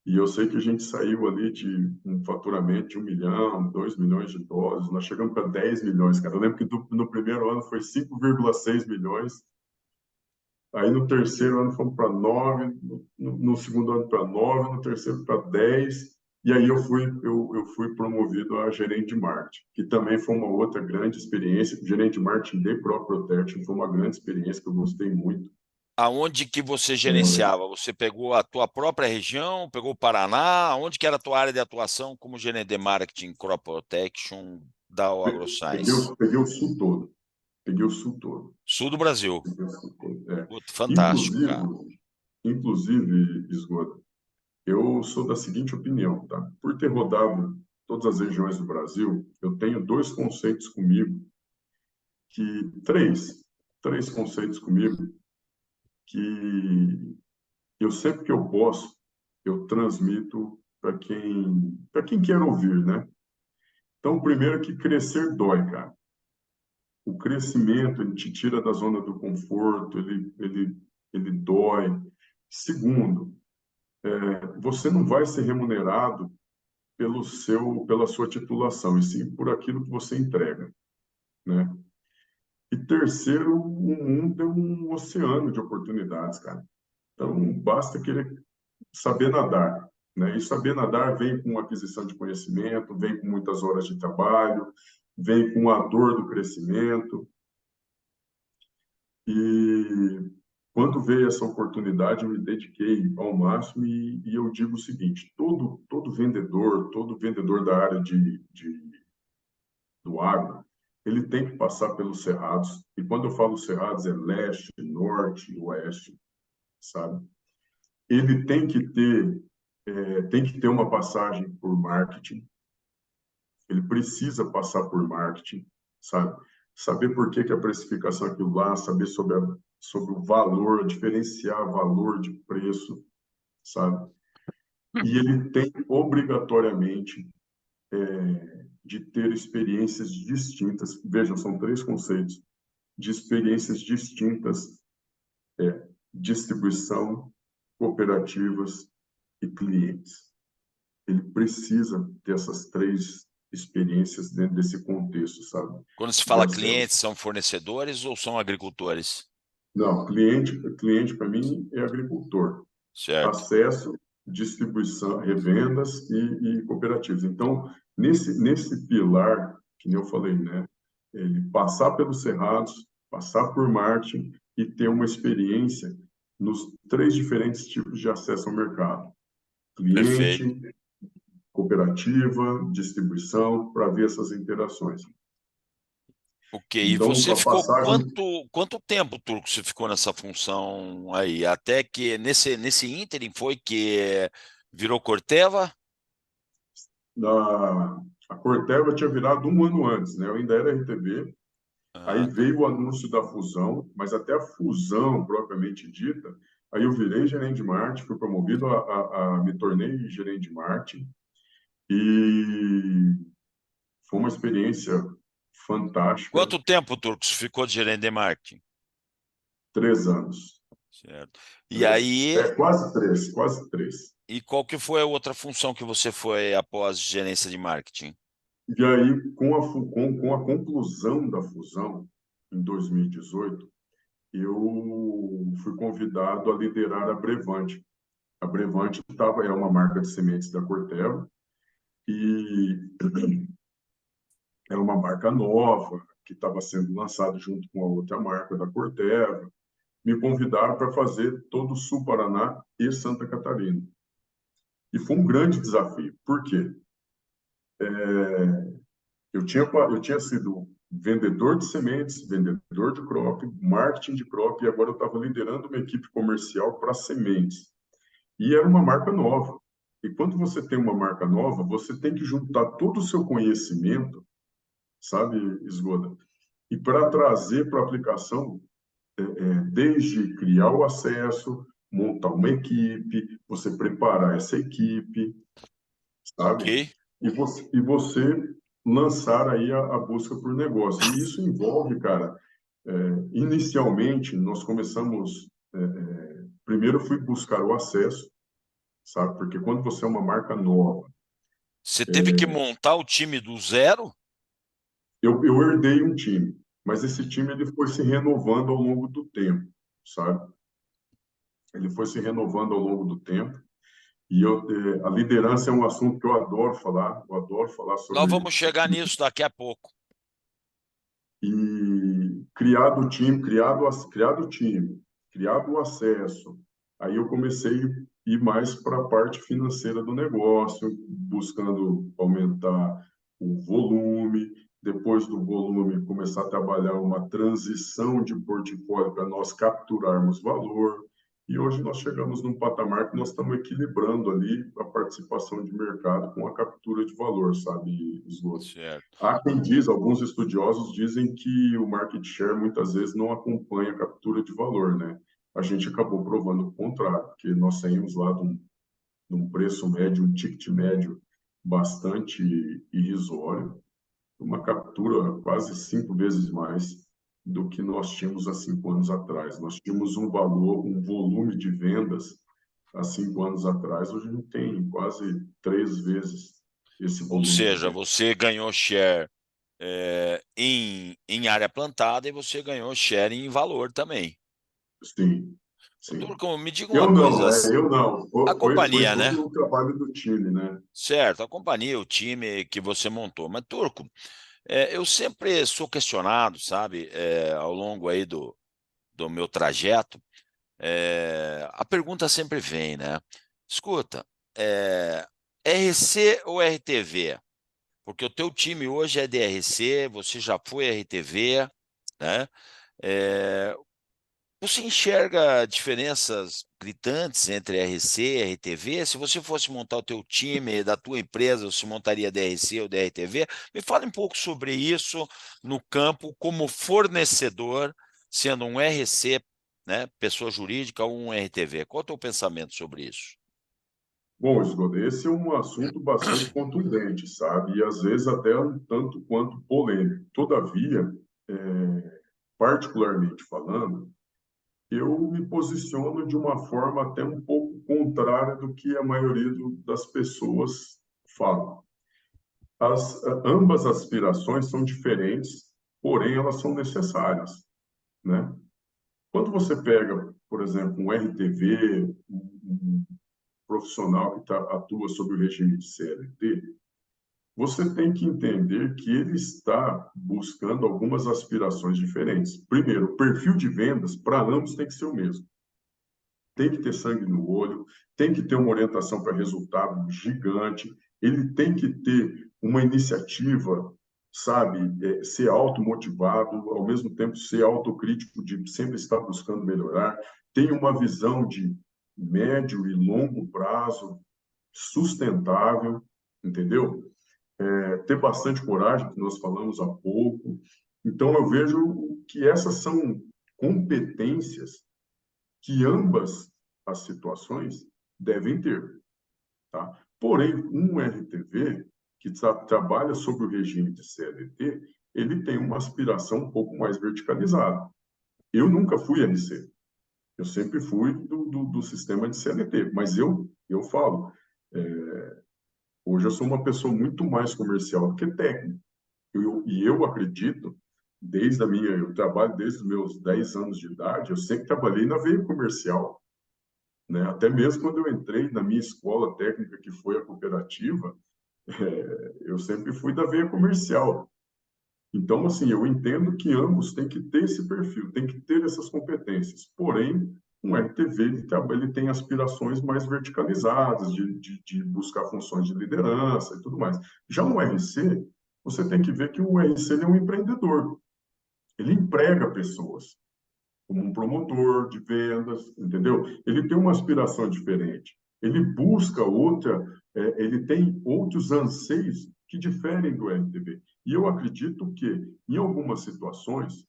E eu sei que a gente saiu ali de um faturamento de 1 milhão, 2 milhões de dólares, nós chegamos para 10 milhões, cara. Eu lembro que no primeiro ano foi 5,6 milhões, aí no terceiro ano fomos para 9, no segundo ano para 9, no terceiro para 10, e aí eu fui promovido a gerente de marketing, que também foi uma outra grande experiência. Gerente de marketing de Crop Protection foi uma grande experiência que eu gostei muito. Aonde que você gerenciava? Você pegou a tua própria região, pegou o Paraná? Onde que era a tua área de atuação como gerente de marketing Crop Protection da AgroScience? Peguei o sul todo, peguei o sul todo, Sul do Brasil. peguei o sul todo. É. Puta, fantástico, Inclusive, cara. Esgoto, eu sou da seguinte opinião, tá? Por ter rodado todas as regiões do Brasil, eu tenho dois conceitos comigo, três conceitos comigo, que eu sempre que eu posso, eu transmito para quem quer ouvir, né? Então, o primeiro é que crescer dói, cara. O crescimento, ele te tira da zona do conforto, ele dói. Segundo, você não vai ser remunerado pela sua titulação, e sim por aquilo que você entrega, né? E terceiro, o mundo é um oceano de oportunidades, cara. Então, basta querer saber nadar, né? E saber nadar vem com aquisição de conhecimento, vem com muitas horas de trabalho, vem com a dor do crescimento. E quando veio essa oportunidade, eu me dediquei ao máximo e eu digo o seguinte: todo vendedor da área do agro, ele tem que passar pelos cerrados. E quando eu falo cerrados, é leste, norte, oeste, sabe? Ele tem que ter uma passagem por marketing. Ele precisa passar por marketing, sabe? Saber por que a precificação é aquilo lá, saber sobre o valor, diferenciar valor de preço, sabe? E ele tem obrigatoriamente de ter experiências distintas. Vejam, são 3 conceitos de experiências distintas: distribuição, cooperativas e clientes. Ele precisa ter essas 3 experiências dentro desse contexto, sabe? Quando se De fala acesso. clientes, são fornecedores ou são agricultores? Não, cliente para mim é agricultor. Certo. Acesso, distribuição, revendas e cooperativas. Então, nesse pilar, que nem eu falei, né? Ele passar pelos cerrados, passar por marketing e ter uma experiência nos 3 diferentes tipos de acesso ao mercado: Perfeito. cliente, cooperativa, distribuição, para ver essas interações. Ok, e Então, você a ficou passagem quanto tempo, Turco, você ficou nessa função aí? Até que nesse ínterim foi que virou Corteva? da a Corteva tinha virado 1 ano antes, né? Eu ainda era RTB. Aí Ah, tá. veio o anúncio da fusão, mas até a fusão propriamente dita, aí eu virei gerente de marketing, fui promovido me tornei gerente de marketing e foi uma experiência fantástica. Quanto tempo, Turco, você ficou de gerente de marketing? 3 anos. Certo. E aí, Quase três, quase 3. e qual que foi a outra função que você foi após gerência de marketing? E aí, com a conclusão da fusão, em 2018, eu fui convidado a liderar a Brevante. A Brevante é uma marca de sementes da Corteva e era uma marca nova que estava sendo lançada junto com a outra marca da Corteva. Me convidaram para fazer todo o Sul Paraná e Santa Catarina. E foi um grande desafio. Por quê? Eu tinha sido vendedor de sementes, vendedor de crop, marketing de crop, e agora eu estava liderando uma equipe comercial para sementes. E era uma marca nova. E quando você tem uma marca nova, você tem que juntar todo o seu conhecimento, sabe, Esgoda? E para trazer para a aplicação, desde criar o acesso, montar uma equipe, você preparar essa equipe, Ok. sabe? E você lançar aí a busca por negócio. E isso envolve, cara, inicialmente nós começamos, primeiro eu fui buscar o acesso, sabe? Porque quando você é uma marca nova, Você teve que montar o time do zero? eu herdei um time, mas esse time ele foi se renovando ao longo do tempo, sabe? Ele foi se renovando ao longo do tempo. E a liderança é um assunto que eu adoro falar Nós sobre. vamos chegar nisso daqui a pouco. E criado o time, criado o acesso, aí eu comecei a ir mais para a parte financeira do negócio, buscando aumentar o volume, depois do volume começar a trabalhar uma transição de portfólio para nós capturarmos valor. E hoje nós chegamos num patamar que nós estamos equilibrando ali a participação de mercado com a captura de valor, sabe, Sloto? Certo. Há quem diz, alguns estudiosos dizem que o market share muitas vezes não acompanha a captura de valor, né? A gente acabou provando o contrário, porque nós saímos lá de um preço médio, um ticket médio bastante irrisório, uma captura quase 5 vezes mais do que nós tínhamos há 5 anos atrás. Nós tínhamos um valor, um volume de vendas há 5 anos atrás, hoje a gente tem quase 3 vezes esse Ou volume de seja, vendas. você ganhou share em área plantada e você ganhou share em valor também. Sim, Ô, sim. Turco, me diga uma coisa. Eu não. A Foi companhia, né? todo o trabalho do time, né? Certo, a companhia, o time que você montou. Mas, Turco, Eu sempre sou questionado, sabe, ao longo aí do meu trajeto, a pergunta sempre vem, né? Escuta, RC ou RTV? Porque o teu time hoje é DRC, você já foi RTV, né? Eh, Você enxerga diferenças gritantes entre RC e RTV? Se você fosse montar o teu time da tua empresa, você montaria DRC ou DRTV? Me fale um pouco sobre isso no campo como fornecedor, sendo um RC, né, pessoa jurídica, ou um RTV. Qual é o teu pensamento sobre isso? Bom, Esgoda, esse é um assunto bastante contundente, sabe? E às vezes até um tanto quanto polêmico. Todavia, particularmente falando, eu me posiciono de uma forma até um pouco contrária do que a maioria das pessoas falam. Ambas aspirações são diferentes, porém elas são necessárias, né? Quando você pega, por exemplo, um RTV, um profissional que atua sob o regime de CLT, você tem que entender que ele está buscando algumas aspirações diferentes. Primeiro, o perfil de vendas para ambos tem que ser o mesmo. Tem que ter sangue no olho, tem que ter uma orientação para resultado gigante, ele tem que ter uma iniciativa, sabe, ser automotivado, ao mesmo tempo ser autocrítico, de sempre estar buscando melhorar, tem uma visão de médio e longo prazo sustentável, entendeu? Ter bastante coragem, que nós falamos há pouco. Então, eu vejo que essas são competências que ambas as situações devem ter, tá? Porém, um RTV que trabalha sob o regime de CLT, ele tem uma aspiração um pouco mais verticalizada. Eu nunca fui RC, eu sempre fui do sistema de CLT, mas eu falo, hoje eu sou uma pessoa muito mais comercial do que técnica. E eu acredito, eu trabalho desde os meus 10 anos de idade, eu sempre trabalhei na veia comercial, né? Até mesmo quando eu entrei na minha escola técnica, que foi a cooperativa, eu sempre fui da veia comercial. Então, assim, eu entendo que ambos têm que ter esse perfil, têm que ter essas competências. Porém, um RTV ele tem aspirações mais verticalizadas, de buscar funções de liderança e tudo mais. Já um RC, você tem que ver que o RC ele é um empreendedor. Ele emprega pessoas, como um promotor de vendas, entendeu? Ele tem uma aspiração diferente. Ele busca outra, ele tem outros anseios que diferem do RTV. E eu acredito que, em algumas situações,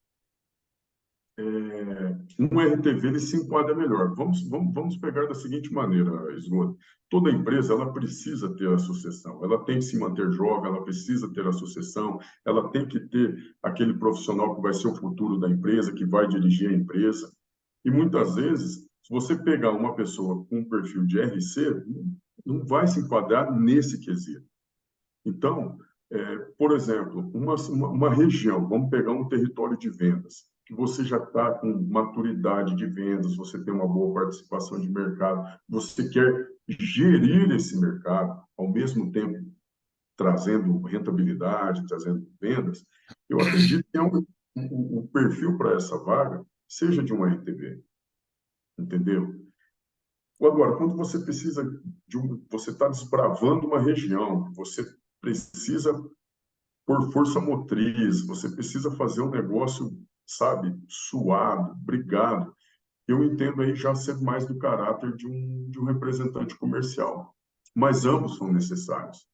um RTV ele se enquadra melhor. Vamos pegar da seguinte maneira, Esgoto. Toda empresa ela precisa ter a sucessão, ela tem que se manter jovem, ela precisa ter a sucessão, ela tem que ter aquele profissional que vai ser o futuro da empresa, que vai dirigir a empresa. E muitas vezes, se você pegar uma pessoa com um perfil de RC, não vai se enquadrar nesse quesito. Então, por exemplo, uma região, vamos pegar um território de vendas, que você já está com maturidade de vendas, você tem uma boa participação de mercado, você quer gerir esse mercado, ao mesmo tempo trazendo rentabilidade, trazendo vendas, eu acredito que o perfil para essa vaga seja de um RTV, entendeu? Agora, quando você precisa você está desbravando uma região, você precisa por força motriz, você precisa fazer um negócio, sabe, suado, brigado. Eu entendo aí já ser mais do caráter de um representante comercial. Mas ambos são necessários.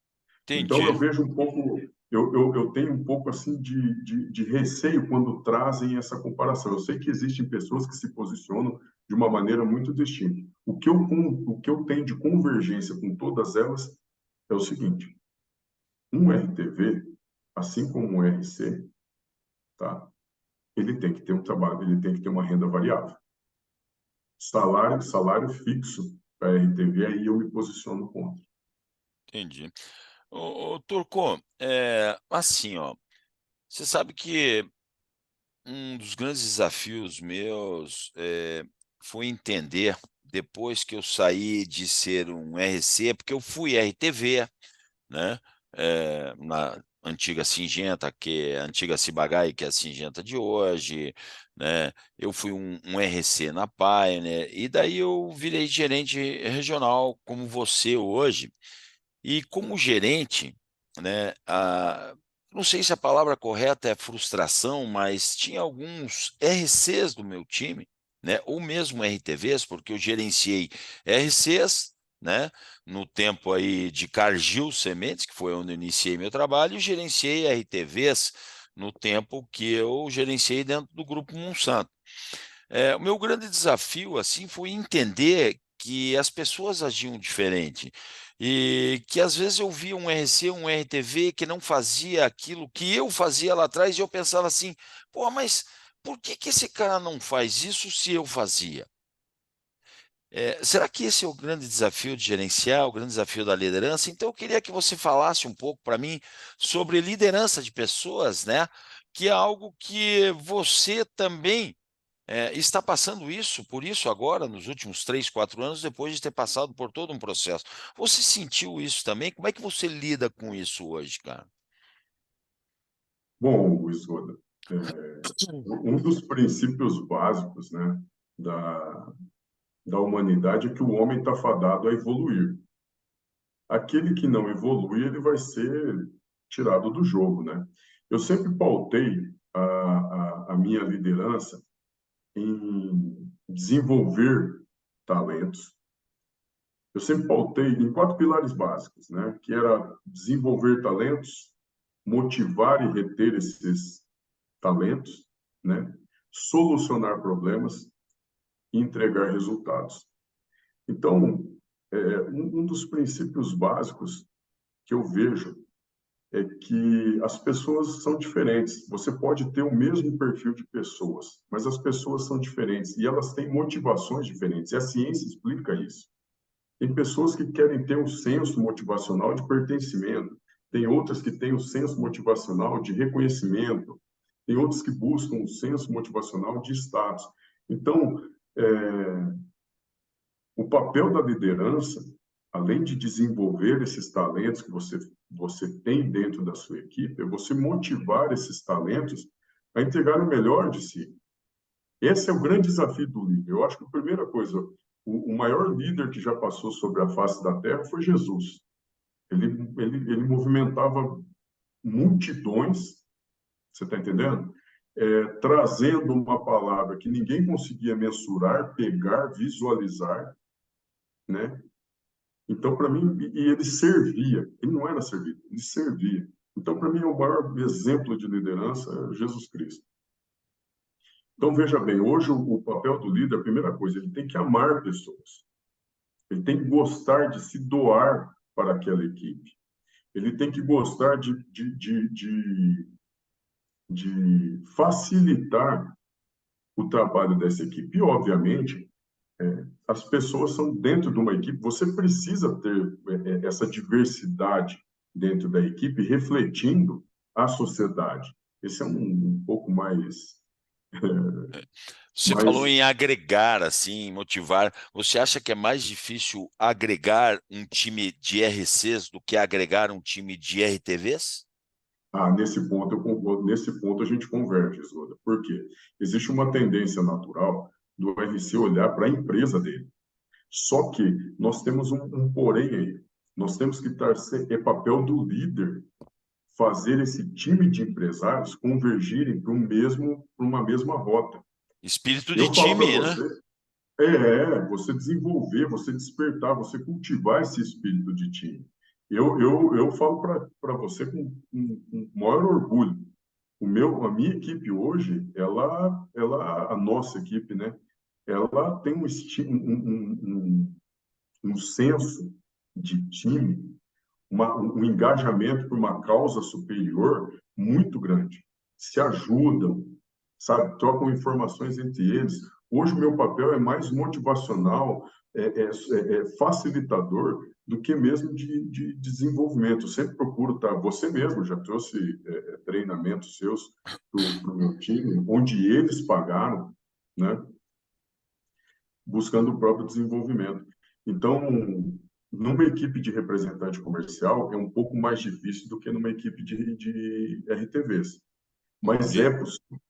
Então, Entendi. eu vejo um pouco, eu tenho um pouco assim de receio quando trazem essa comparação. Eu sei que existem pessoas que se posicionam de uma maneira muito distinta. O que eu tenho de convergência com todas elas é o seguinte: um RTV, assim como um RC, tá? Ele tem que ter um trabalho, ele tem que ter uma renda variável. Salário fixo para RTV, aí eu me posiciono contra. Entendi. Turco, assim, ó, você sabe que um dos grandes desafios meus foi entender, depois que eu saí de ser um RC, porque eu fui RTV, né? antiga Singenta, que é a antiga Ciba-Geigy, que é a Singenta de hoje, né? Eu fui um RC na Pioneer, e daí eu virei gerente regional como você hoje. E como gerente, né, não sei se a palavra correta é frustração, mas tinha alguns RCs do meu time, né, ou mesmo RTVs, porque eu gerenciei RCs, né, no tempo aí de Cargill Sementes, que foi onde eu iniciei meu trabalho, e gerenciei RTVs no tempo que eu gerenciei dentro do Grupo Monsanto. O meu grande desafio, assim, foi entender que as pessoas agiam diferente e que às vezes eu via um RC, um RTV que não fazia aquilo que eu fazia lá atrás e eu pensava assim, pô, mas por que que esse cara não faz isso se eu fazia? Será que esse é o grande desafio de gerenciar, o grande desafio da liderança? Então eu queria que você falasse um pouco para mim sobre liderança de pessoas, né? Que é algo que você também está passando por isso agora, nos últimos 3, 4 anos, depois de ter passado por todo um processo. Você sentiu isso também? Como é que você lida com isso hoje, cara? Bom, Isoda, um dos princípios básicos, né, da, da humanidade é que o homem está fadado a evoluir. Aquele que não evolui, ele vai ser tirado do jogo, né? Eu sempre pautei a minha liderança em desenvolver talentos. Eu sempre pautei em 4 pilares básicos, né? Que era desenvolver talentos, motivar e reter esses talentos, né? Solucionar problemas e entregar resultados. Então, um dos princípios básicos que eu vejo é que as pessoas são diferentes. Você pode ter o mesmo perfil de pessoas, mas as pessoas são diferentes e elas têm motivações diferentes. E a ciência explica isso. Tem pessoas que querem ter um senso motivacional de pertencimento, tem outras que têm um senso motivacional de reconhecimento, tem outras que buscam um senso motivacional de status. Então, é, o papel da liderança, além de desenvolver esses talentos que você tem dentro da sua equipe, é você motivar esses talentos a entregar o melhor de si. Esse é o grande desafio do líder. Eu acho que a primeira coisa, o maior líder que já passou sobre a face da Terra foi Jesus. Ele movimentava multidões, você está entendendo? Trazendo uma palavra que ninguém conseguia mensurar, pegar, visualizar, né? Então, para mim, e ele servia, ele não era servido, ele servia. Então, para mim, o maior exemplo de liderança é Jesus Cristo. Então, veja bem, hoje o papel do líder, a primeira coisa, ele tem que amar pessoas, ele tem que gostar de se doar para aquela equipe, ele tem que gostar de facilitar o trabalho dessa equipe. E, obviamente, as pessoas são dentro de uma equipe, você precisa ter essa diversidade dentro da equipe, refletindo a sociedade. Esse é um pouco Você falou mais em agregar, assim, motivar. Você acha que é mais difícil agregar um time de RCs do que agregar um time de RTVs? nesse ponto eu concordo, nesse ponto a gente converge, Isolda. Por quê? Existe uma tendência natural do RC olhar para a empresa dele. Só que nós temos um porém aí. Nós temos que estar, é papel do líder fazer esse time de empresários convergirem para uma mesma rota. Espírito de Eu falo para time, né? você, você desenvolver, você despertar, você cultivar esse espírito de time. Eu falo para você com maior orgulho. A minha equipe hoje, a nossa equipe, né? Ela tem um senso de time, um engajamento por uma causa superior muito grande. Se ajudam, sabe? Trocam informações entre eles. Hoje o meu papel é mais motivacional, facilitador do que mesmo de desenvolvimento. Eu sempre procuro estar. Você mesmo já trouxe treinamentos seus para o meu time, onde eles pagaram, né? Buscando o próprio desenvolvimento. Então, numa equipe de representante comercial é um pouco mais difícil do que numa equipe de RTVs, mas é Ok. possível.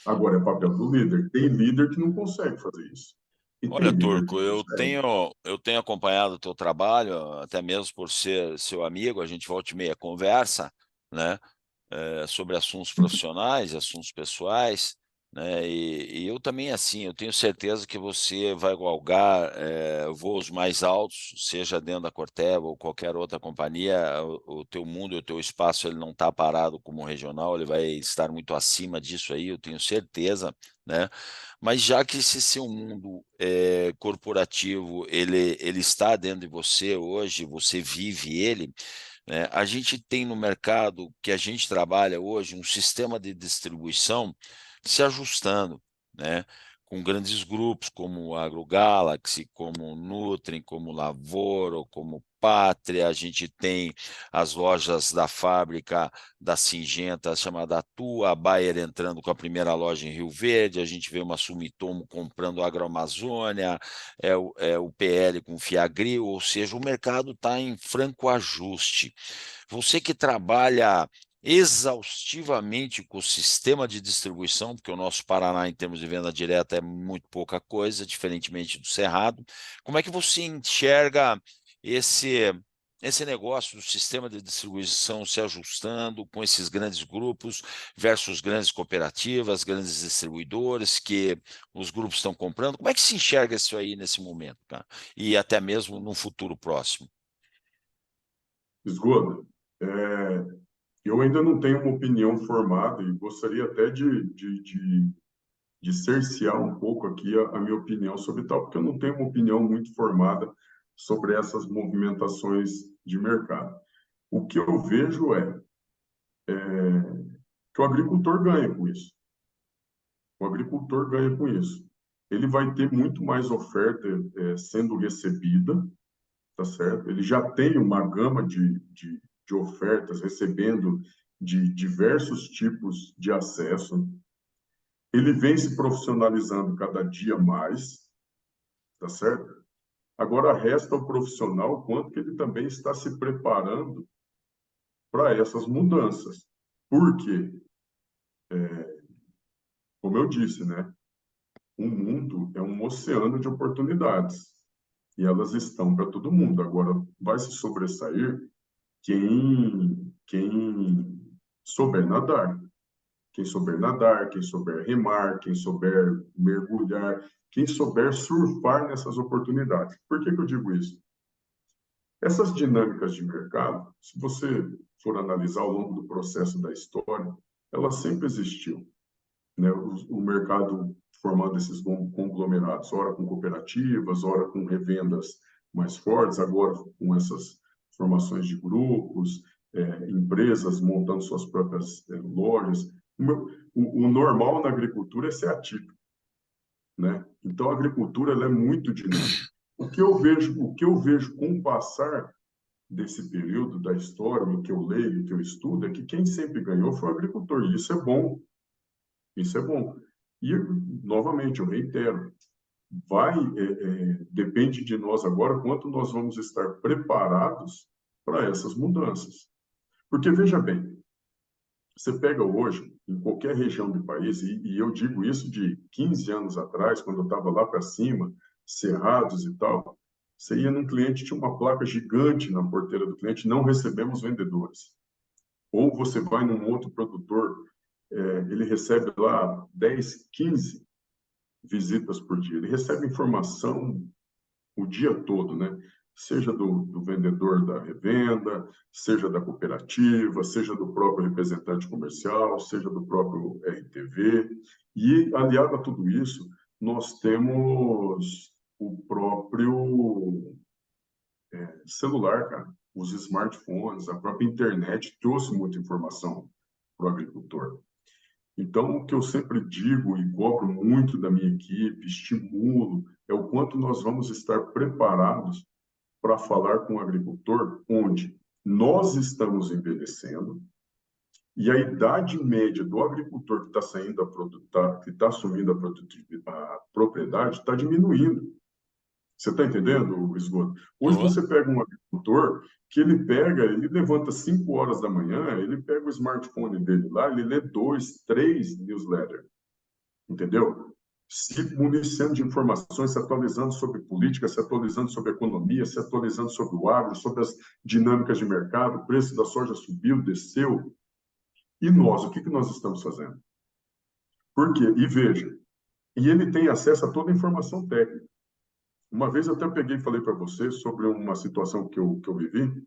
Agora, é papel do líder. Tem líder que não consegue fazer isso. E tem Olha, líder que Turco, consegue. eu tenho acompanhado o teu trabalho, até mesmo por ser seu amigo, a gente volta e meia conversa, né? Sobre assuntos profissionais, assuntos pessoais, né? E eu também, assim, eu tenho certeza que você vai galgar voos mais altos, seja dentro da Corteva ou qualquer outra companhia, o teu mundo, o teu espaço, ele não está parado como regional, ele vai estar muito acima disso aí, eu tenho certeza, né? Mas já que esse seu mundo corporativo, ele está dentro de você hoje, você vive ele, né? A gente tem no mercado que a gente trabalha hoje um sistema de distribuição se ajustando, né? Com grandes grupos como o AgroGalaxy, como o Nutri, como o Lavoro, como Pátria, a gente tem as lojas da fábrica da Singenta chamada Atua, a Bayer entrando com a primeira loja em Rio Verde, a gente vê uma Sumitomo comprando a Agroamazônia, o PL com Fiagri, ou seja, o mercado está em franco ajuste. Você que trabalha exaustivamente com o sistema de distribuição, porque o nosso Paraná, em termos de venda direta, é muito pouca coisa, diferentemente do Cerrado. Como é que você enxerga esse, esse negócio do sistema de distribuição se ajustando com esses grandes grupos versus grandes cooperativas, grandes distribuidores que os grupos estão comprando? Como é que se enxerga isso aí nesse momento, cara? E até mesmo no futuro próximo? Esgoda. Eu ainda não tenho uma opinião formada e gostaria até de cercear um pouco aqui a minha opinião sobre tal, porque eu não tenho uma opinião muito formada sobre essas movimentações de mercado. O que eu vejo é que o agricultor ganha com isso. O agricultor ganha com isso. Ele vai ter muito mais oferta sendo recebida, tá certo? Ele já tem uma gama de ofertas recebendo de diversos tipos de acesso. Ele vem se profissionalizando cada dia mais, tá certo? Agora resta ao profissional quanto que ele também está se preparando para essas mudanças. Por quê? Como eu disse, né? O mundo é um oceano de oportunidades e elas estão para todo mundo. Agora, vai se sobressair quem souber nadar. Quem souber nadar, quem souber remar, quem souber mergulhar, quem souber surfar nessas oportunidades. Por que que eu digo isso? Essas dinâmicas de mercado, se você for analisar ao longo do processo da história, ela sempre existiu, né? O mercado formando esses conglomerados, ora com cooperativas, ora com revendas mais fortes, agora com essas formações de grupos, empresas montando suas próprias lojas. O normal na agricultura é ser atípico, né? Então a agricultura ela é muito dinâmica. O que eu vejo com o passar desse período da história, o que eu leio, o que eu estudo, é que quem sempre ganhou foi o agricultor. E isso é bom. Isso é bom. E, novamente, eu reitero, depende de nós agora quanto nós vamos estar preparados para essas mudanças. Porque, veja bem, você pega hoje, em qualquer região do país, e eu digo isso de 15 anos atrás, quando eu estava lá para cima, Cerrados e tal, você ia num cliente, tinha uma placa gigante na porteira do cliente, não recebemos vendedores. Ou você vai num outro produtor, ele recebe lá 10, 15 visitas por dia. Ele recebe informação o dia todo, né? Seja do vendedor da revenda, seja da cooperativa, seja do próprio representante comercial, seja do próprio RTV. E, aliado a tudo isso, nós temos o próprio celular, cara. Os smartphones, a própria internet trouxe muita informação para o agricultor. Então, o que eu sempre digo e cobro muito da minha equipe, estimulo, é o quanto nós vamos estar preparados para falar com o agricultor, onde nós estamos envelhecendo e a idade média do agricultor que está saindo que está assumindo a propriedade está diminuindo. Você está entendendo, o esgoto? Hoje Tô. você pega um agricultor que ele levanta 5 horas da manhã, ele pega o smartphone dele lá, ele lê 2, 3 newsletters, entendeu? Se municiando de informações, se atualizando sobre política, se atualizando sobre economia, se atualizando sobre o agro, sobre as dinâmicas de mercado, o preço da soja subiu, desceu. E nós, o que nós estamos fazendo? Por quê? E veja, e ele tem acesso a toda a informação técnica. Uma vez eu até peguei e falei para você sobre uma situação que eu vivi,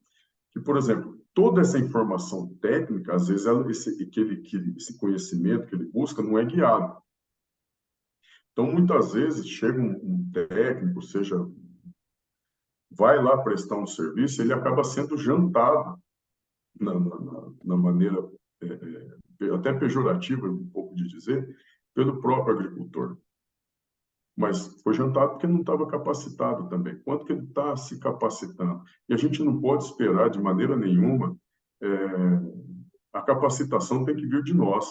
que, por exemplo, toda essa informação técnica, às vezes, esse conhecimento que ele busca não é guiado. Então, muitas vezes, chega um técnico, seja, vai lá prestar um serviço, ele acaba sendo jantado na maneira até pejorativa, um pouco de dizer, pelo próprio agricultor. Mas foi jantado porque não estava capacitado também. Quanto que ele está se capacitando? E a gente não pode esperar de maneira nenhuma. é, a capacitação tem que vir de nós,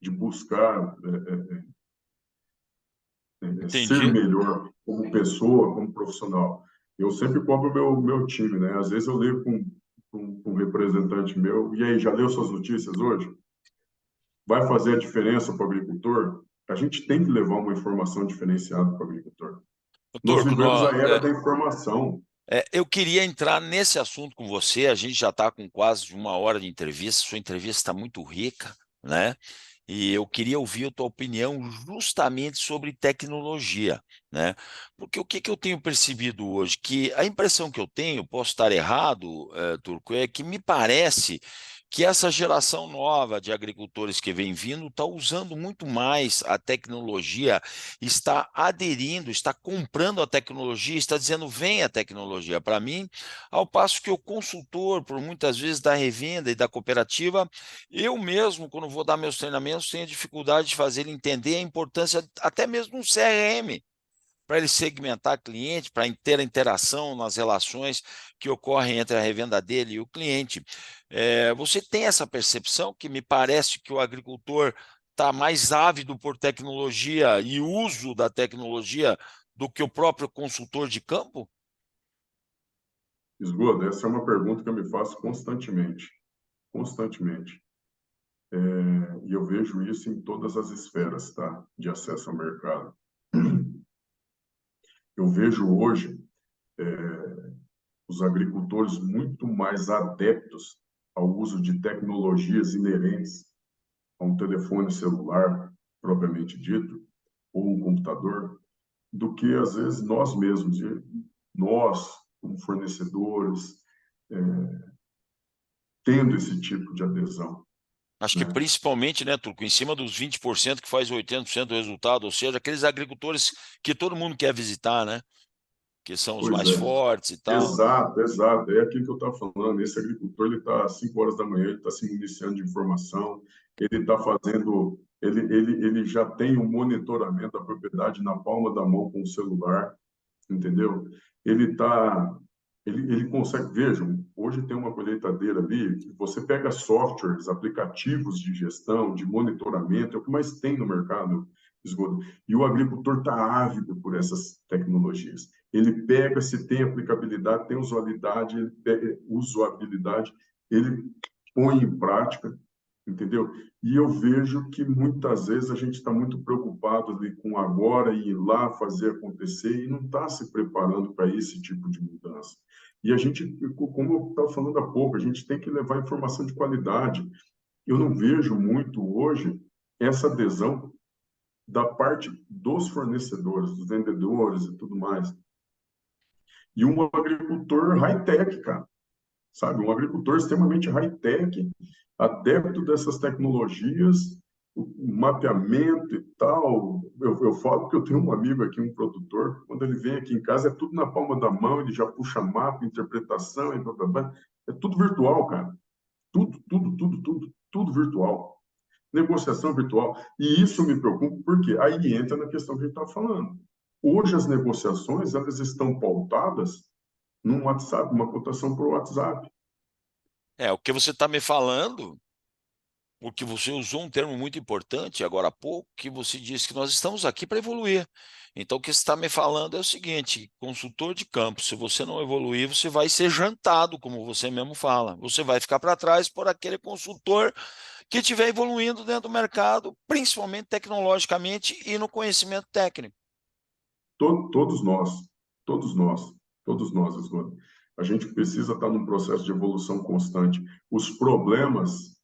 de buscar ser Entendi. melhor como pessoa, como profissional. Eu sempre cobro o meu time, né? Às vezes eu leio com um representante meu, e aí, já leu suas notícias hoje? Vai fazer a diferença para o agricultor? A gente tem que levar uma informação diferenciada para o agricultor. Nós Turco, vivemos a era da informação. eu queria entrar nesse assunto com você. A gente já está com quase 1 hora de entrevista. Sua entrevista está muito rica, né? E eu queria ouvir a tua opinião justamente sobre tecnologia, né? Porque o que eu tenho percebido hoje? Que a impressão que eu tenho, posso estar errado, Turco, é que me parece que essa geração nova de agricultores que vem vindo está usando muito mais a tecnologia, está aderindo, está comprando a tecnologia, está dizendo vem a tecnologia para mim, ao passo que o consultor, por muitas vezes da revenda e da cooperativa, eu mesmo, quando vou dar meus treinamentos, tenho dificuldade de fazer ele entender a importância até mesmo de um CRM, para ele segmentar cliente, para ter a interação nas relações que ocorrem entre a revenda dele e o cliente. Você tem essa percepção que me parece que o agricultor está mais ávido por tecnologia e uso da tecnologia do que o próprio consultor de campo? Esgoto, essa é uma pergunta que eu me faço constantemente, constantemente. E eu vejo isso em todas as esferas, tá, de acesso ao mercado. Eu vejo hoje os agricultores muito mais adeptos ao uso de tecnologias inerentes a um telefone celular, propriamente dito, ou um computador, do que, às vezes, nós mesmos, nós, como fornecedores, tendo esse tipo de adesão, Acho que né? principalmente, né, Turco, em cima dos 20% que faz 80% do resultado, ou seja, aqueles agricultores que todo mundo quer visitar, né? Que são os Pois mais é. fortes e tal. Exato, exato. É aquilo que eu estava falando. Esse agricultor, ele está às 5 horas da manhã, ele está se municiando de informação, ele está fazendo, ele já tem um monitoramento da propriedade na palma da mão com o celular, entendeu? Ele está, ele consegue, vejam, hoje tem uma colheitadeira ali, que você pega softwares, aplicativos de gestão, de monitoramento, é o que mais tem no mercado, esgoto. E o agricultor está ávido por essas tecnologias. Ele pega, se tem aplicabilidade, tem usabilidade, ele põe em prática, entendeu? E eu vejo que muitas vezes a gente está muito preocupado ali com agora e ir lá fazer acontecer e não está se preparando para esse tipo de mudança. E a gente, como eu estava falando há pouco, a gente tem que levar informação de qualidade. Eu não vejo muito hoje essa adesão da parte dos fornecedores, dos vendedores e tudo mais. E um agricultor high-tech, cara, sabe? Um agricultor extremamente high-tech, adepto dessas tecnologias, o mapeamento e tal. Eu falo que eu tenho um amigo aqui, um produtor, quando ele vem aqui em casa, é tudo na palma da mão, ele já puxa mapa, interpretação, e blá, blá, blá. É tudo virtual, cara. Tudo virtual. Negociação virtual. E isso me preocupa, porque aí entra na questão que a gente está falando. Hoje as negociações, elas estão pautadas num WhatsApp, uma cotação por WhatsApp. O que você está me falando porque você usou um termo muito importante agora há pouco, que você disse que nós estamos aqui para evoluir. Então, o que você está me falando é o seguinte: consultor de campo, se você não evoluir, você vai ser jantado, como você mesmo fala. Você vai ficar para trás por aquele consultor que estiver evoluindo dentro do mercado, principalmente tecnologicamente e no conhecimento técnico. Todos nós, todos nós, todos nós, Oswaldo. A gente precisa estar num processo de evolução constante. Os problemas,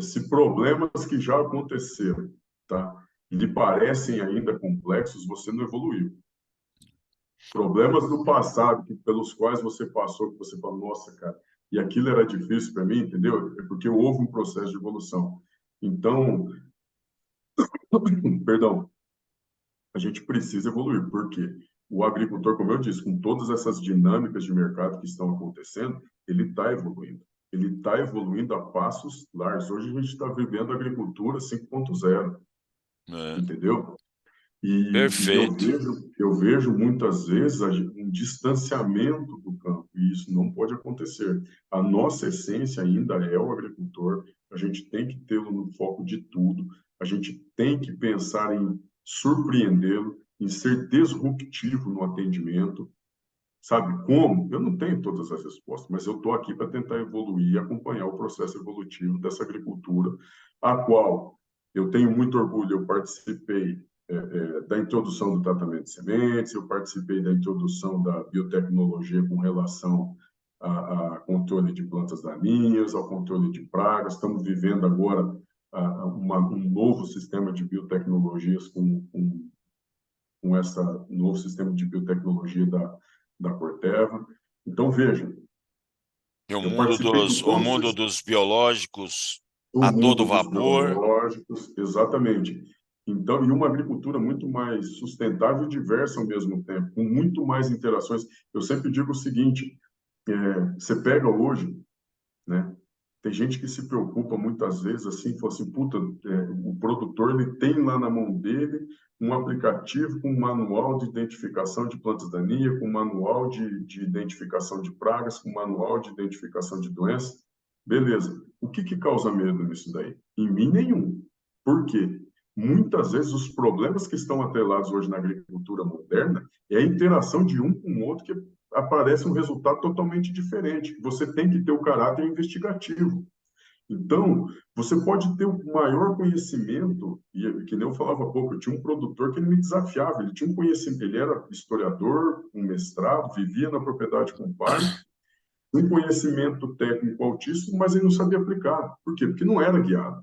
se problemas que já aconteceram, tá, lhe parecem ainda complexos, você não evoluiu. Problemas do passado pelos quais você passou, que você falou, nossa, cara, e aquilo era difícil para mim, entendeu? É porque houve um processo de evolução. Então, perdão, a gente precisa evoluir, porque o agricultor, como eu disse, com todas essas dinâmicas de mercado que estão acontecendo, ele está evoluindo. Ele está evoluindo a passos largos. Hoje a gente está vivendo a agricultura 5.0, Né? entendeu? E Perfeito. eu vejo muitas vezes um distanciamento do campo, e isso não pode acontecer. A nossa essência ainda é o agricultor, a gente tem que tê-lo no foco de tudo, a gente tem que pensar em surpreendê-lo, em ser disruptivo no atendimento. Sabe como? Eu não tenho todas as respostas, mas eu estou aqui para tentar evoluir e acompanhar o processo evolutivo dessa agricultura, a qual eu tenho muito orgulho. Eu participei da introdução do tratamento de sementes, eu participei da introdução da biotecnologia com relação a controle de plantas daninhas, ao controle de pragas. Estamos vivendo agora um novo sistema de biotecnologias com esse novo sistema de biotecnologia da Corteva. Então, veja, E o eu mundo participei de o todos mundo esses, dos biológicos do a todo mundo dos vapor. biológicos, exatamente. Então, e uma agricultura muito mais sustentável e diversa ao mesmo tempo, com muito mais interações. Eu sempre digo o seguinte, você pega hoje, né? Tem gente que se preocupa muitas vezes assim, fala assim, puta, o produtor ele tem lá na mão dele um aplicativo com um manual de identificação de plantas daninhas, com um manual de identificação de pragas, com um manual de identificação de doenças. Beleza. O que causa medo nisso daí? Em mim, nenhum. Por quê? Muitas vezes os problemas que estão atrelados hoje na agricultura moderna é a interação de um com o outro que aparece um resultado totalmente diferente. Você tem que ter o caráter investigativo. Então, você pode ter o maior conhecimento, e que nem eu falava há pouco, eu tinha um produtor que ele me desafiava, ele tinha um conhecimento, ele era historiador, um mestrado, vivia na propriedade com o pai, um conhecimento técnico altíssimo, mas ele não sabia aplicar. Por quê? Porque não era guiado.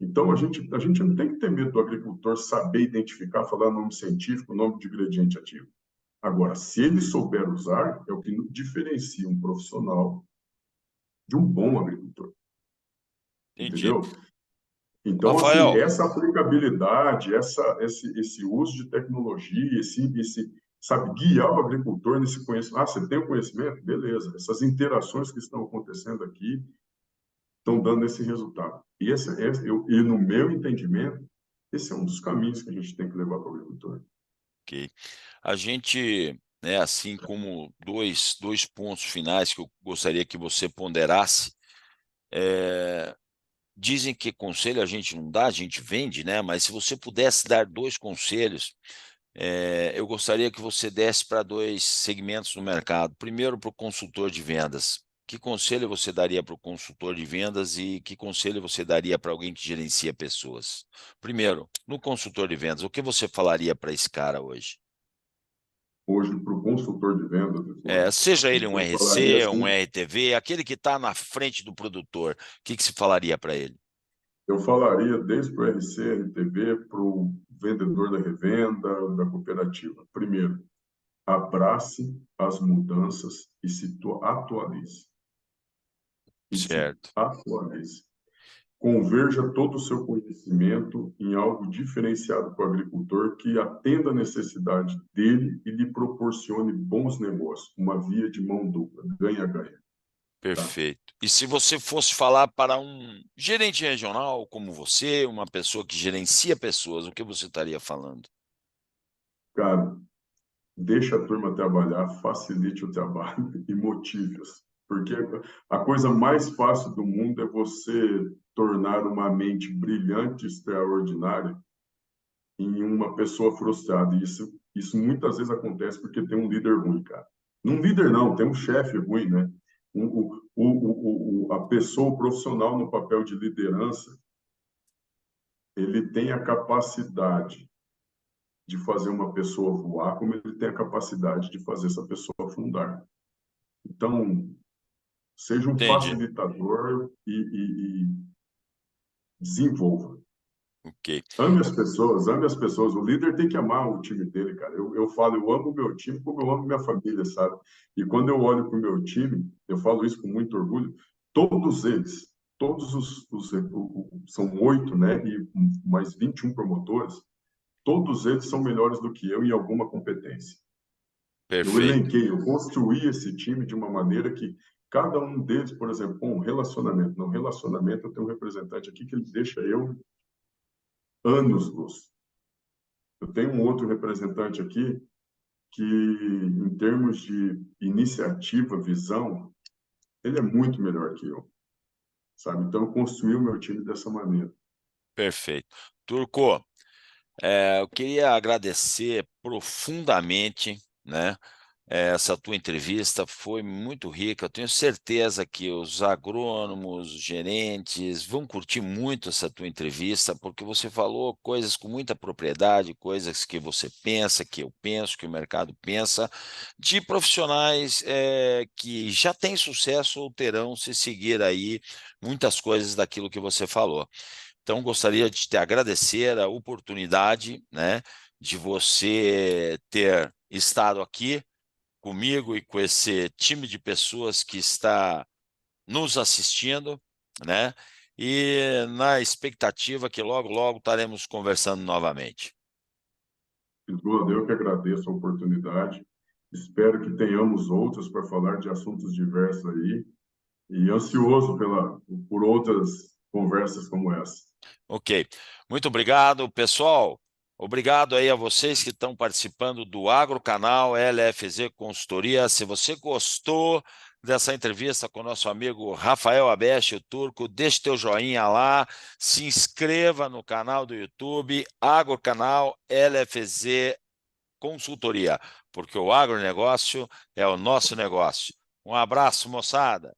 Então, a gente não tem que ter medo do agricultor saber identificar, falar nome científico, nome de ingrediente ativo. Agora, se ele souber usar, é o que diferencia um profissional de um bom agricultor, Entendi. entendeu? Então, assim, Rafael, essa aplicabilidade, esse uso de tecnologia, sabe, guiar o agricultor nesse conhecimento. Ah, você tem o conhecimento? Beleza. Essas interações que estão acontecendo aqui estão dando esse resultado. E no meu entendimento, esse é um dos caminhos que a gente tem que levar para o agricultor. ok. A gente, né, assim como dois pontos finais que eu gostaria que você ponderasse. é, Dizem que conselho a gente não dá, a gente vende, né? Mas se você pudesse dar dois conselhos, eu gostaria que você desse para dois segmentos do mercado. Primeiro, para o consultor de vendas. Que conselho você daria para o consultor de vendas e que conselho você daria para alguém que gerencia pessoas? Primeiro, no consultor de vendas, o que você falaria para esse cara hoje? Hoje, para o consultor de vendas, Seja ele um eu falaria RC, um assim, RTV, aquele que está na frente do produtor, o que se falaria para ele? eu falaria desde para o RC, RTV, para o vendedor da revenda, da cooperativa. Primeiro, abrace as mudanças e se atualize. E se Certo. atualize. Converja todo o seu conhecimento em algo diferenciado para o agricultor que atenda a necessidade dele e lhe proporcione bons negócios, uma via de mão dupla, ganha-ganha. Tá? Perfeito. E se você fosse falar para um gerente regional como você, uma pessoa que gerencia pessoas, o que você estaria falando? Cara, deixa a turma trabalhar, facilite o trabalho e motive-os. Porque a coisa mais fácil do mundo é você tornar uma mente brilhante, extraordinária, em uma pessoa frustrada. E isso muitas vezes acontece porque tem um líder ruim, cara. Não líder não, tem um chefe ruim, né? A pessoa, o profissional no papel de liderança, ele tem a capacidade de fazer uma pessoa voar, como ele tem a capacidade de fazer essa pessoa afundar. Então, seja um Entendi. facilitador e desenvolva. Ok. Ame as pessoas, ame as pessoas. O líder tem que amar o time dele, cara. Eu falo, eu amo o meu time como eu amo minha família, sabe? E quando eu olho para o meu time, eu falo isso com muito orgulho, todos eles, são 8, né? E mais 21 promotores, todos eles são melhores do que eu em alguma competência. Eu Perfeito. elenquei, eu construí esse time de uma maneira que cada um deles, por exemplo, um relacionamento. No relacionamento, eu tenho um representante aqui que ele deixa eu anos-luz. Eu tenho um outro representante aqui que, em termos de iniciativa, visão, ele é muito melhor que eu, sabe? Então, eu construí o meu time dessa maneira. Perfeito. Turco, eu queria agradecer profundamente, né? Essa tua entrevista foi muito rica. Eu tenho certeza que os agrônomos, os gerentes vão curtir muito essa tua entrevista, porque você falou coisas com muita propriedade, coisas que você pensa, que eu penso, que o mercado pensa, de profissionais que já têm sucesso ou terão se seguir aí muitas coisas daquilo que você falou. Então, gostaria de te agradecer a oportunidade, né, de você ter estado aqui comigo e com esse time de pessoas que está nos assistindo, né? E na expectativa que logo, logo estaremos conversando novamente. Lisboa, eu que agradeço a oportunidade. Espero que tenhamos outras para falar de assuntos diversos aí. E ansioso por outras conversas como essa. Ok. Muito obrigado, pessoal. Obrigado aí a vocês que estão participando do Agrocanal LFZ Consultoria. Se você gostou dessa entrevista com o nosso amigo Rafael Abeste, o Turco, deixe teu joinha lá, se inscreva no canal do YouTube Agrocanal LFZ Consultoria, porque o agronegócio é o nosso negócio. Um abraço, moçada.